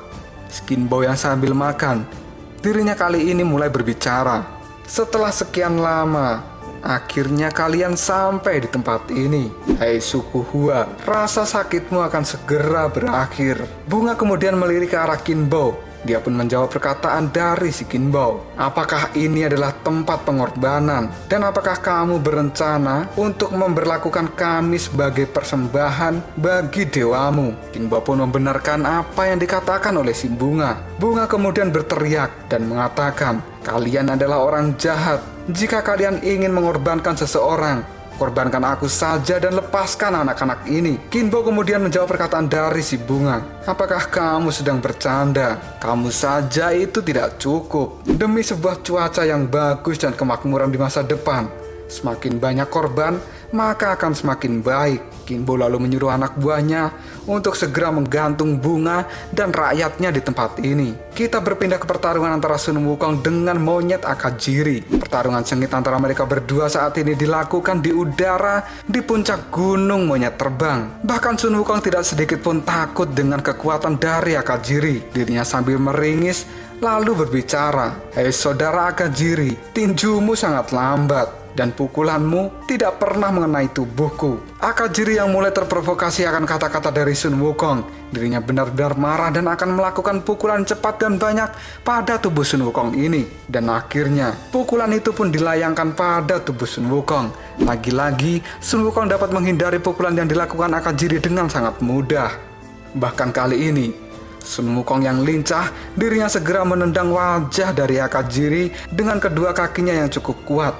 Qin Bao yang sambil makan, dirinya kali ini mulai berbicara. "Setelah sekian lama, akhirnya kalian sampai di tempat ini. Hai suku Hua, rasa sakitmu akan segera berakhir." Bunga kemudian melirik ke arah Qin Bao. Dia pun menjawab perkataan dari si Qin Bao, "Apakah ini adalah tempat pengorbanan? Dan apakah kamu berencana untuk memberlakukan kami sebagai persembahan bagi dewamu?" Qin Bao pun membenarkan apa yang dikatakan oleh si Bunga. Bunga kemudian berteriak dan mengatakan, "Kalian adalah orang jahat. Jika kalian ingin mengorbankan seseorang, korbankan aku saja dan lepaskan anak-anak ini." Qin Bao kemudian menjawab perkataan dari si Bunga, "Apakah kamu sedang bercanda? Kamu saja itu tidak cukup. Demi sebuah cuaca yang bagus dan kemakmuran di masa depan, semakin banyak korban, maka akan semakin baik." Qin Bao lalu menyuruh anak buahnya untuk segera menggantung Bunga dan rakyatnya di tempat ini. Kita berpindah ke pertarungan antara Sun Wukong dengan monyet Akajiri. Pertarungan sengit antara mereka berdua saat ini dilakukan di udara di puncak gunung monyet terbang. Bahkan Sun Wukong tidak sedikit pun takut dengan kekuatan dari Akajiri. Dirinya sambil meringis lalu berbicara, "Hei saudara Akajiri, tinjumu sangat lambat. dan pukulanmu tidak pernah mengenai tubuhku. Akajiri yang mulai terprovokasi akan kata-kata dari Sun Wukong. Dirinya benar-benar marah dan akan melakukan pukulan cepat dan banyak pada tubuh Sun Wukong ini. Dan akhirnya pukulan itu pun dilayangkan pada tubuh Sun Wukong. Lagi-lagi Sun Wukong dapat menghindari pukulan yang dilakukan Akajiri dengan sangat mudah. Bahkan kali ini Sun Wukong yang lincah, dirinya segera menendang wajah dari Akajiri dengan kedua kakinya yang cukup kuat.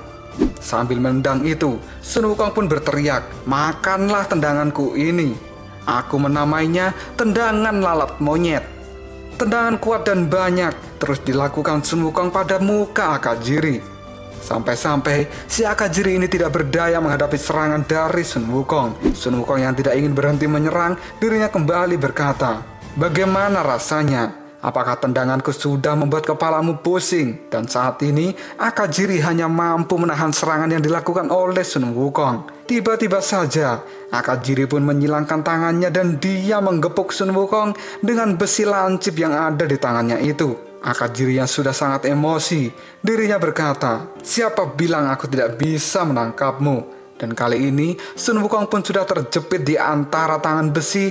Sambil menendang itu, Sun Wukong pun berteriak, "Makanlah tendanganku ini." Aku menamainya tendangan lalat monyet. Tendangan kuat dan banyak terus dilakukan Sun Wukong pada muka Akajiri. Sampai-sampai si Akajiri ini tidak berdaya menghadapi serangan dari Sun Wukong. Sun Wukong yang tidak ingin berhenti menyerang, dirinya kembali berkata, "Bagaimana rasanya? Apakah tendanganku sudah membuat kepalamu pusing?" Dan saat ini Akajiri hanya mampu menahan serangan yang dilakukan oleh Sun Wukong. Tiba-tiba saja Akajiri pun menyilangkan tangannya dan dia menggepuk Sun Wukong dengan besi lancip yang ada di tangannya itu. Akajiri yang sudah sangat emosi, dirinya berkata, "Siapa bilang aku tidak bisa menangkapmu?" Dan kali ini Sun Wukong pun sudah terjepit di antara tangan besi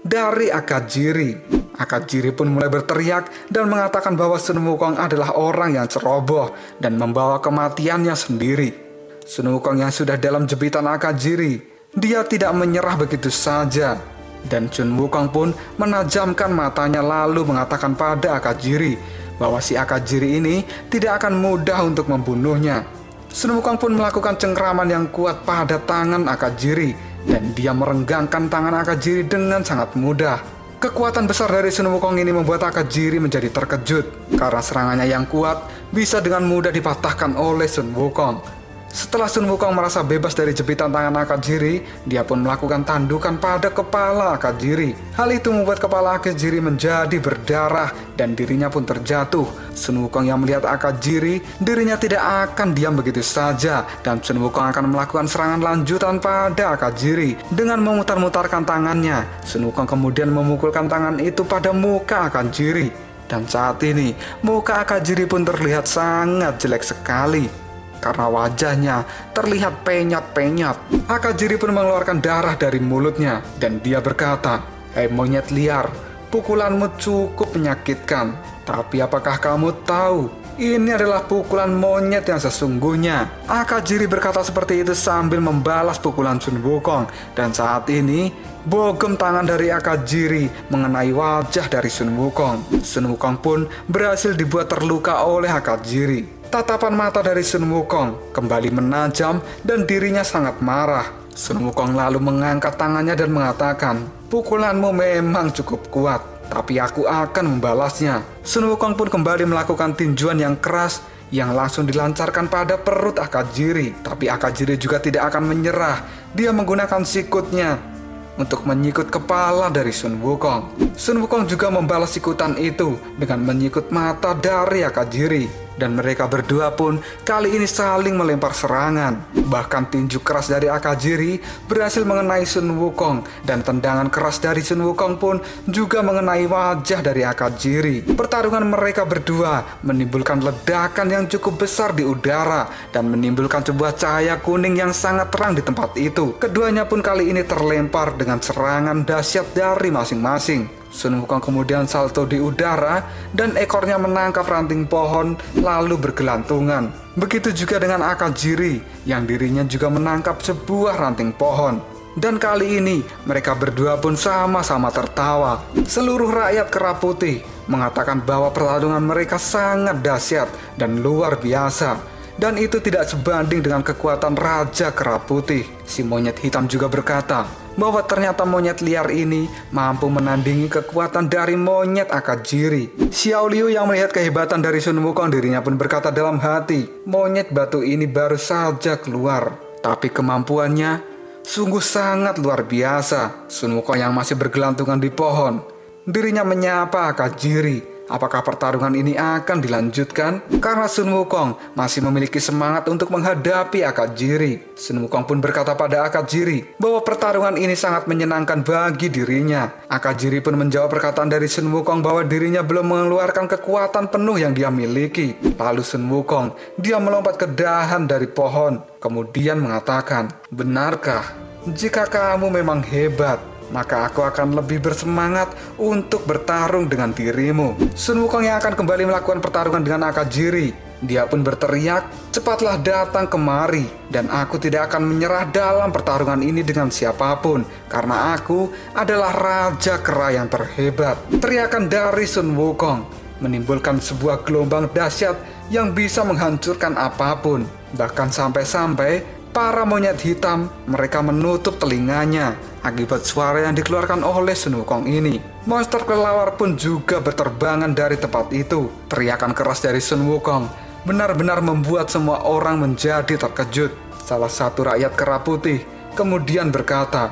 dari Akajiri. Akajiri pun mulai berteriak dan mengatakan bahwa Sun Wukong adalah orang yang ceroboh dan membawa kematiannya sendiri. Sun Wukong yang sudah dalam jepitan Akajiri, dia tidak menyerah begitu saja. Dan Sun Wukong pun menajamkan matanya lalu mengatakan pada Akajiri bahwa si Akajiri ini tidak akan mudah untuk membunuhnya. Sun Wukong pun melakukan cengkraman yang kuat pada tangan Akajiri dan dia merenggangkan tangan Akajiri dengan sangat mudah. Kekuatan besar dari Sun Wukong ini membuat Akajiri menjadi terkejut karena serangannya yang kuat bisa dengan mudah dipatahkan oleh Sun Wukong. Setelah Sun Wukong merasa bebas dari jepitan tangan Akajiri, dia pun melakukan tandukan pada kepala Akajiri. Hal itu membuat kepala Akajiri menjadi berdarah dan dirinya pun terjatuh. Sun Wukong yang melihat Akajiri, dirinya tidak akan diam begitu saja dan Sun Wukong akan melakukan serangan lanjutan pada Akajiri dengan memutar-mutarkan tangannya. Sun Wukong kemudian memukulkan tangan itu pada muka Akajiri. Dan saat ini, muka Akajiri pun terlihat sangat jelek sekali karena wajahnya terlihat penyat-penyat. Akajiri pun mengeluarkan darah dari mulutnya dan dia berkata, "Hei monyet liar, pukulanmu cukup menyakitkan. Tapi apakah kamu tahu, ini adalah pukulan monyet yang sesungguhnya." Akajiri berkata seperti itu sambil membalas pukulan Sun Wukong. Dan saat ini, bogem tangan dari Akajiri mengenai wajah dari Sun Wukong. Sun Wukong pun berhasil dibuat terluka oleh Akajiri. Tatapan mata dari Sun Wukong kembali menajam dan dirinya sangat marah. Sun Wukong lalu mengangkat tangannya dan mengatakan, "Pukulanmu memang cukup kuat, tapi aku akan membalasnya." Sun Wukong pun kembali melakukan tinjuan yang keras yang langsung dilancarkan pada perut Akajiri. Tapi Akajiri juga tidak akan menyerah. Dia menggunakan sikutnya untuk menyikut kepala dari Sun Wukong. Sun Wukong juga membalas sikutan itu dengan menyikut mata dari Akajiri. Dan mereka berdua pun kali ini saling melempar serangan. Bahkan tinju keras dari Akajiri berhasil mengenai Sun Wukong. Dan tendangan keras dari Sun Wukong pun juga mengenai wajah dari Akajiri. Pertarungan mereka berdua menimbulkan ledakan yang cukup besar di udara dan menimbulkan sebuah cahaya kuning yang sangat terang di tempat itu. Keduanya pun kali ini terlempar dengan serangan dahsyat dari masing-masing. Sun Wukong kemudian salto di udara dan ekornya menangkap ranting pohon lalu bergelantungan. Begitu juga dengan Akajiri yang dirinya juga menangkap sebuah ranting pohon. Dan kali ini mereka berdua pun sama-sama tertawa. Seluruh rakyat Kera Putih mengatakan bahwa pertarungan mereka sangat dahsyat dan luar biasa. Dan itu tidak sebanding dengan kekuatan Raja Kera Putih. Si monyet hitam juga berkata bahwa ternyata monyet liar ini mampu menandingi kekuatan dari monyet Akajiri. Xiao Liu yang melihat kehebatan dari Sun Wukong, dirinya pun berkata dalam hati, "Monyet batu ini baru saja keluar, tapi kemampuannya sungguh sangat luar biasa." Sun Wukong yang masih bergelantungan di pohon, dirinya menyapa Akajiri Apakah pertarungan ini akan dilanjutkan? Karena Sun Wukong masih memiliki semangat untuk menghadapi Akajiri. Sun Wukong pun berkata pada Akajiri bahwa pertarungan ini sangat menyenangkan bagi dirinya. Akajiri pun menjawab perkataan dari Sun Wukong bahwa dirinya belum mengeluarkan kekuatan penuh yang dia miliki. Lalu Sun Wukong, dia melompat ke dahan dari pohon, kemudian mengatakan, "Benarkah? Jika kamu memang hebat, maka aku akan lebih bersemangat untuk bertarung dengan dirimu." Sun Wukong yang akan kembali melakukan pertarungan dengan Akajiri, dia pun berteriak, "Cepatlah datang kemari, dan aku tidak akan menyerah dalam pertarungan ini dengan siapapun, karena aku adalah Raja Kera yang terhebat." Teriakan dari Sun Wukong menimbulkan sebuah gelombang dahsyat yang bisa menghancurkan apapun. Bahkan sampai-sampai para monyet hitam mereka menutup telinganya akibat suara yang dikeluarkan oleh Sun Wukong ini. Monster kelelawar pun juga berterbangan dari tempat itu. Teriakan keras dari Sun Wukong benar-benar membuat semua orang menjadi terkejut. Salah satu rakyat kera putih kemudian berkata,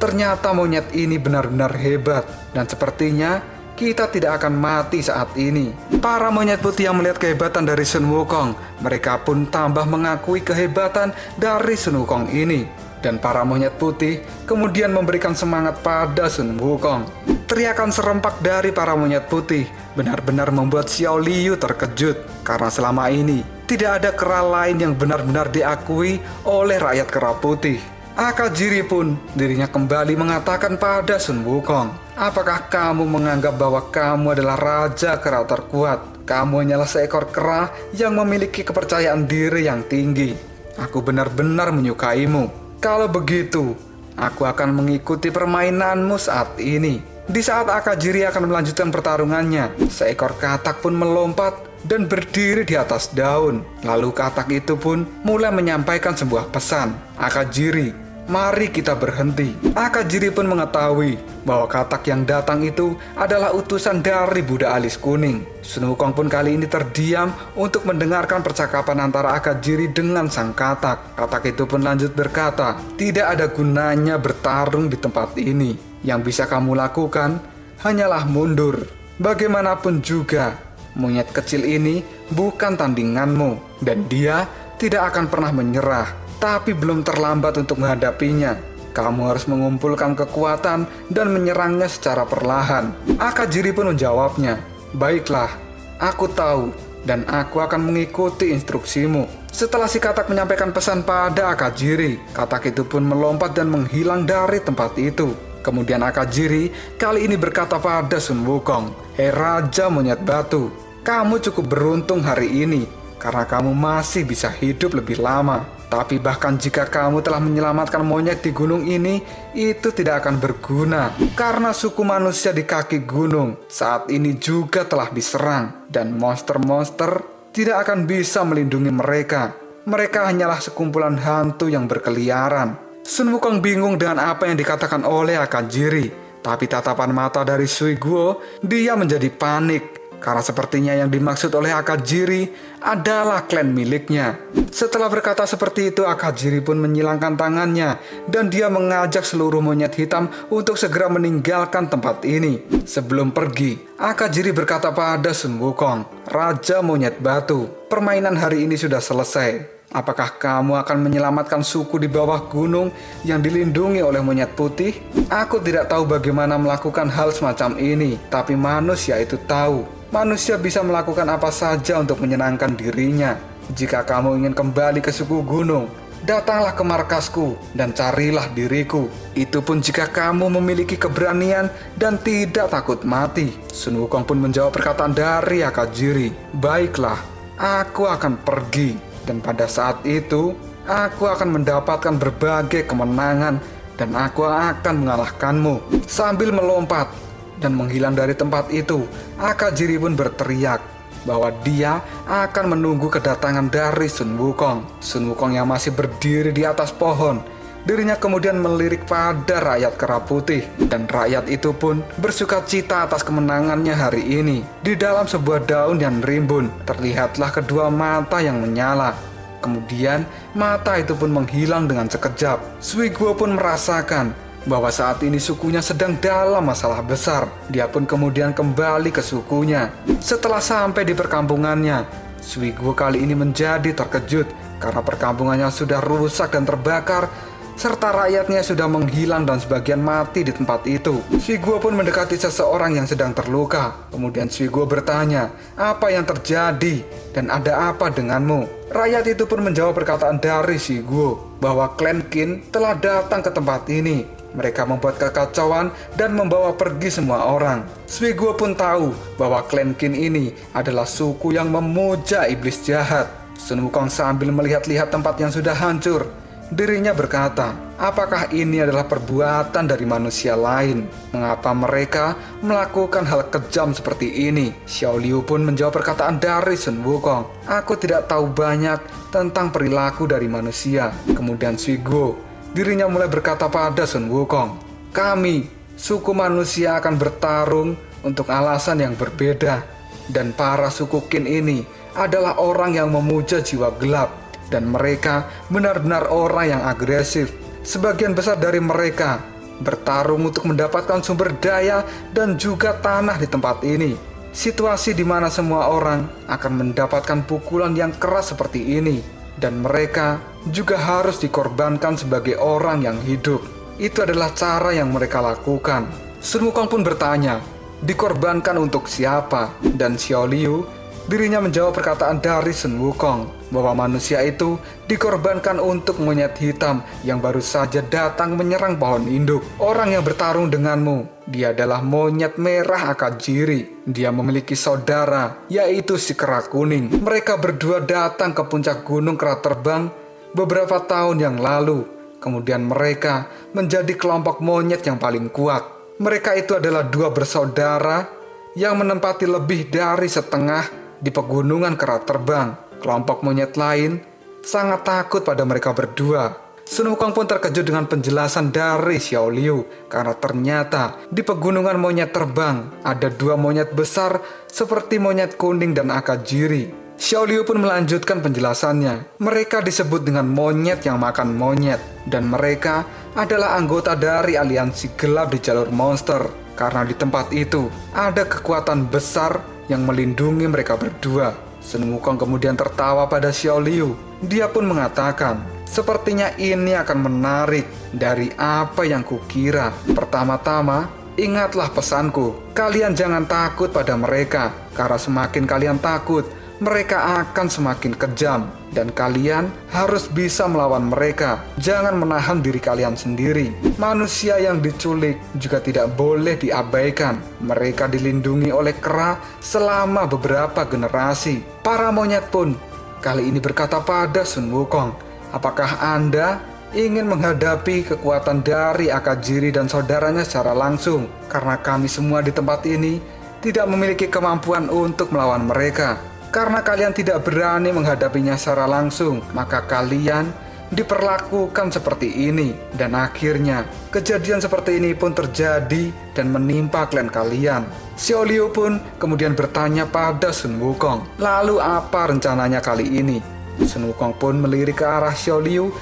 "Ternyata monyet ini benar-benar hebat, dan sepertinya kita tidak akan mati saat ini." Para monyet putih yang melihat kehebatan dari Sun Wukong, mereka pun tambah mengakui kehebatan dari Sun Wukong ini. Dan para monyet putih kemudian memberikan semangat pada Sun Wukong. Teriakan serempak dari para monyet putih benar-benar membuat Xiao Liu terkejut, karena selama ini tidak ada kera lain yang benar-benar diakui oleh rakyat kera putih. Akajiri pun dirinya kembali mengatakan pada Sun Wukong, "Apakah kamu menganggap bahwa kamu adalah raja kera terkuat? Kamu hanyalah seekor kera yang memiliki kepercayaan diri yang tinggi. Aku benar-benar menyukaimu. Kalau begitu, aku akan mengikuti permainanmu saat ini." Di saat Akajiri akan melanjutkan pertarungannya, seekor katak pun melompat dan berdiri di atas daun. Lalu katak itu pun mulai menyampaikan sebuah pesan, "Akajiri, mari kita berhenti." Akajiri pun mengetahui bahwa katak yang datang itu adalah utusan dari Buddha Alis Kuning. Sun Wukong pun kali ini terdiam untuk mendengarkan percakapan antara Akajiri dengan sang katak. Katak itu pun lanjut berkata, "Tidak ada gunanya bertarung di tempat ini. Yang bisa kamu lakukan hanyalah mundur. Bagaimanapun juga, monyet kecil ini bukan tandinganmu, dan dia tidak akan pernah menyerah. Tapi belum terlambat untuk menghadapinya. Kamu harus mengumpulkan kekuatan dan menyerangnya secara perlahan." Akajiri pun menjawabnya, "Baiklah, aku tahu, dan aku akan mengikuti instruksimu." Setelah si katak menyampaikan pesan pada Akajiri, katak itu pun melompat dan menghilang dari tempat itu. Kemudian Akajiri kali ini berkata pada Sun Wukong, "Hei Raja Monyet Batu, kamu cukup beruntung hari ini, karena kamu masih bisa hidup lebih lama. Tapi bahkan jika kamu telah menyelamatkan monyet di gunung ini, itu tidak akan berguna, karena suku manusia di kaki gunung saat ini juga telah diserang, dan monster-monster tidak akan bisa melindungi mereka. Mereka hanyalah sekumpulan hantu yang berkeliaran." Sun Wukong bingung dengan apa yang dikatakan oleh Akajiri, tapi tatapan mata dari Sui Guo, dia menjadi panik. Karena sepertinya yang dimaksud oleh Akajiri adalah klan miliknya. Setelah berkata seperti itu, Akajiri pun menyilangkan tangannya dan dia mengajak seluruh monyet hitam untuk segera meninggalkan tempat ini. Sebelum pergi, Akajiri berkata pada Sun Wukong, "Raja Monyet Batu, permainan hari ini sudah selesai. Apakah kamu akan menyelamatkan suku di bawah gunung yang dilindungi oleh monyet putih?" Aku tidak tahu bagaimana melakukan hal semacam ini, tapi manusia itu tahu. Manusia bisa melakukan apa saja untuk menyenangkan dirinya. Jika kamu ingin kembali ke suku gunung, datanglah ke markasku dan carilah diriku. Itu pun jika kamu memiliki keberanian dan tidak takut mati. Sun Wukong pun menjawab perkataan dari Akajiri, "Baiklah, aku akan pergi. Dan pada saat itu, aku akan mendapatkan berbagai kemenangan dan aku akan mengalahkanmu." Sambil melompat dan menghilang dari tempat itu, Akajiri pun berteriak bahwa dia akan menunggu kedatangan dari Sun Wukong. Sun Wukong yang masih berdiri di atas pohon, dirinya kemudian melirik pada rakyat kera putih, dan rakyat itu pun bersuka cita atas kemenangannya hari ini. Di dalam sebuah daun yang rimbun, terlihatlah kedua mata yang menyala. Kemudian mata itu pun menghilang dengan sekejap. Sui Guo pun merasakan bahwa saat ini sukunya sedang dalam masalah besar. Dia pun kemudian kembali ke sukunya. Setelah sampai di perkampungannya, Suiguo kali ini menjadi terkejut karena perkampungannya sudah rusak dan terbakar, serta rakyatnya sudah menghilang dan sebagian mati di tempat itu. Suiguo pun mendekati seseorang yang sedang terluka. Kemudian Suiguo bertanya, "Apa yang terjadi dan ada apa denganmu?" Rakyat itu pun menjawab perkataan dari Suiguo bahwa klan Qin telah datang ke tempat ini. Mereka membuat kekacauan dan membawa pergi semua orang. Suiguo pun tahu bahwa klan Qin ini adalah suku yang memuja iblis jahat. Sun Wukong sambil melihat-lihat tempat yang sudah hancur, dirinya berkata, apakah ini adalah perbuatan dari manusia lain? Mengapa mereka melakukan hal kejam seperti ini? Xiao Liu pun menjawab perkataan dari Sun Wukong. Aku tidak tahu banyak tentang perilaku dari manusia. Kemudian Suiguo, dirinya mulai berkata pada Sun Wukong, kami, suku manusia akan bertarung untuk alasan yang berbeda. Dan para suku Qin ini adalah orang yang memuja jiwa gelap. Dan mereka benar-benar orang yang agresif. Sebagian besar dari mereka bertarung untuk mendapatkan sumber daya dan juga tanah di tempat ini. Situasi di mana semua orang akan mendapatkan pukulan yang keras seperti ini. Dan mereka juga harus dikorbankan sebagai orang yang hidup. Itu adalah cara yang mereka lakukan. Sun Wukong pun bertanya, dikorbankan untuk siapa? Dan Xiao Liu, dirinya menjawab perkataan dari Sun Wukong bahwa manusia itu dikorbankan untuk monyet hitam yang baru saja datang menyerang pohon induk. Orang yang bertarung denganmu, dia adalah monyet merah Akajiri. Dia memiliki saudara, yaitu si kera kuning. Mereka berdua datang ke puncak gunung kera terbang beberapa tahun yang lalu. Kemudian mereka menjadi kelompok monyet yang paling kuat. Mereka itu adalah dua bersaudara yang menempati lebih dari setengah di pegunungan kera terbang. Kelompok monyet lain sangat takut pada mereka berdua. Sun Wukong pun terkejut dengan penjelasan dari Xiao Liu karena ternyata di pegunungan monyet terbang ada dua monyet besar seperti monyet kuning dan Akajiri. Xiao Liu pun melanjutkan penjelasannya. Mereka disebut dengan monyet yang makan monyet dan mereka adalah anggota dari aliansi gelap di jalur monster karena di tempat itu ada kekuatan besar yang melindungi mereka berdua. Sun Wukong kemudian tertawa pada Xiao Liu. Dia pun mengatakan, sepertinya ini akan menarik dari apa yang kukira. Pertama-tama, ingatlah pesanku. Kalian jangan takut pada mereka, karena semakin kalian takut, mereka akan semakin kejam. Dan kalian harus bisa melawan mereka. Jangan menahan diri kalian sendiri. Manusia yang diculik juga tidak boleh diabaikan. Mereka dilindungi oleh kera selama beberapa generasi. Para monyet pun kali ini berkata pada Sun Wukong, apakah Anda ingin menghadapi kekuatan dari Akajiri dan saudaranya secara langsung? Karena kami semua di tempat ini tidak memiliki kemampuan untuk melawan mereka. Karena kalian tidak berani menghadapinya secara langsung, maka kalian diperlakukan seperti ini. Dan akhirnya, kejadian seperti ini pun terjadi dan menimpa klan kalian. Xiao Liu pun kemudian bertanya pada Sun Wukong, lalu apa rencananya kali ini? Sun Wukong pun melirik ke arah Xiao Liu,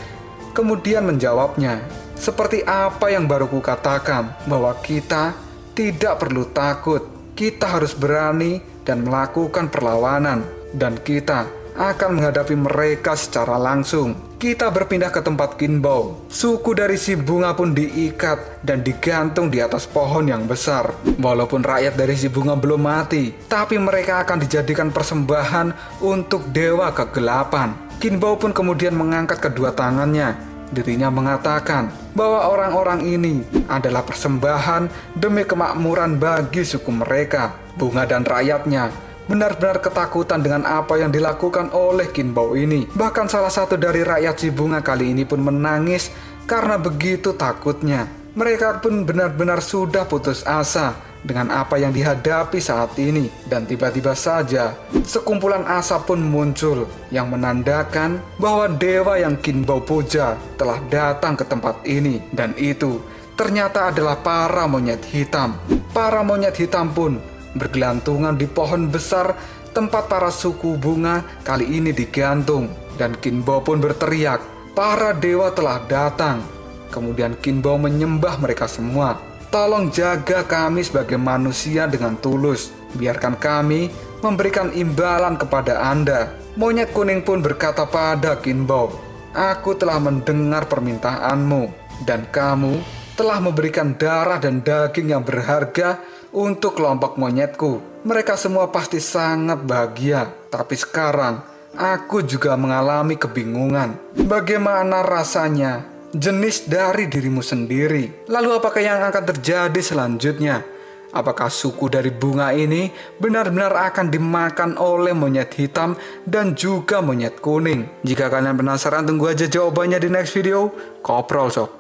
kemudian menjawabnya, seperti apa yang baru kukatakan, bahwa kita tidak perlu takut. Kita harus berani dan melakukan perlawanan, dan kita akan menghadapi mereka secara langsung. Kita berpindah ke tempat Qinbao. Suku dari si bunga pun diikat dan digantung di atas pohon yang besar. Walaupun rakyat dari si bunga belum mati, tapi mereka akan dijadikan persembahan untuk dewa kegelapan. Qinbao pun kemudian mengangkat kedua tangannya. Dirinya mengatakan bahwa orang-orang ini adalah persembahan demi kemakmuran bagi suku mereka. Bunga dan rakyatnya benar-benar ketakutan dengan apa yang dilakukan oleh Qinbao ini. Bahkan salah satu dari rakyat si bunga kali ini pun menangis karena begitu takutnya. Mereka pun benar-benar sudah putus asa dengan apa yang dihadapi saat ini. Dan tiba-tiba saja sekumpulan asap pun muncul yang menandakan bahwa dewa yang Qinbao puja telah datang ke tempat ini. Dan itu ternyata adalah para monyet hitam. Para monyet hitam pun bergelantungan di pohon besar tempat para suku bunga kali ini digantung. Dan Qinbao pun berteriak, para dewa telah datang. Kemudian Kinbao menyembah mereka semua. Tolong jaga kami sebagai manusia dengan tulus. Biarkan kami memberikan imbalan kepada Anda. Monyet kuning pun berkata pada Kinbao, aku telah mendengar permintaanmu, dan kamu telah memberikan darah dan daging yang berharga untuk kelompok monyetku. Mereka semua pasti sangat bahagia. Tapi sekarang aku juga mengalami kebingungan. Bagaimana rasanya jenis dari dirimu sendiri? Lalu apakah yang akan terjadi selanjutnya? Apakah suku dari bunga ini benar-benar akan dimakan oleh monyet hitam dan juga monyet kuning? Jika kalian penasaran, tunggu aja jawabannya di next video. Koprol sob.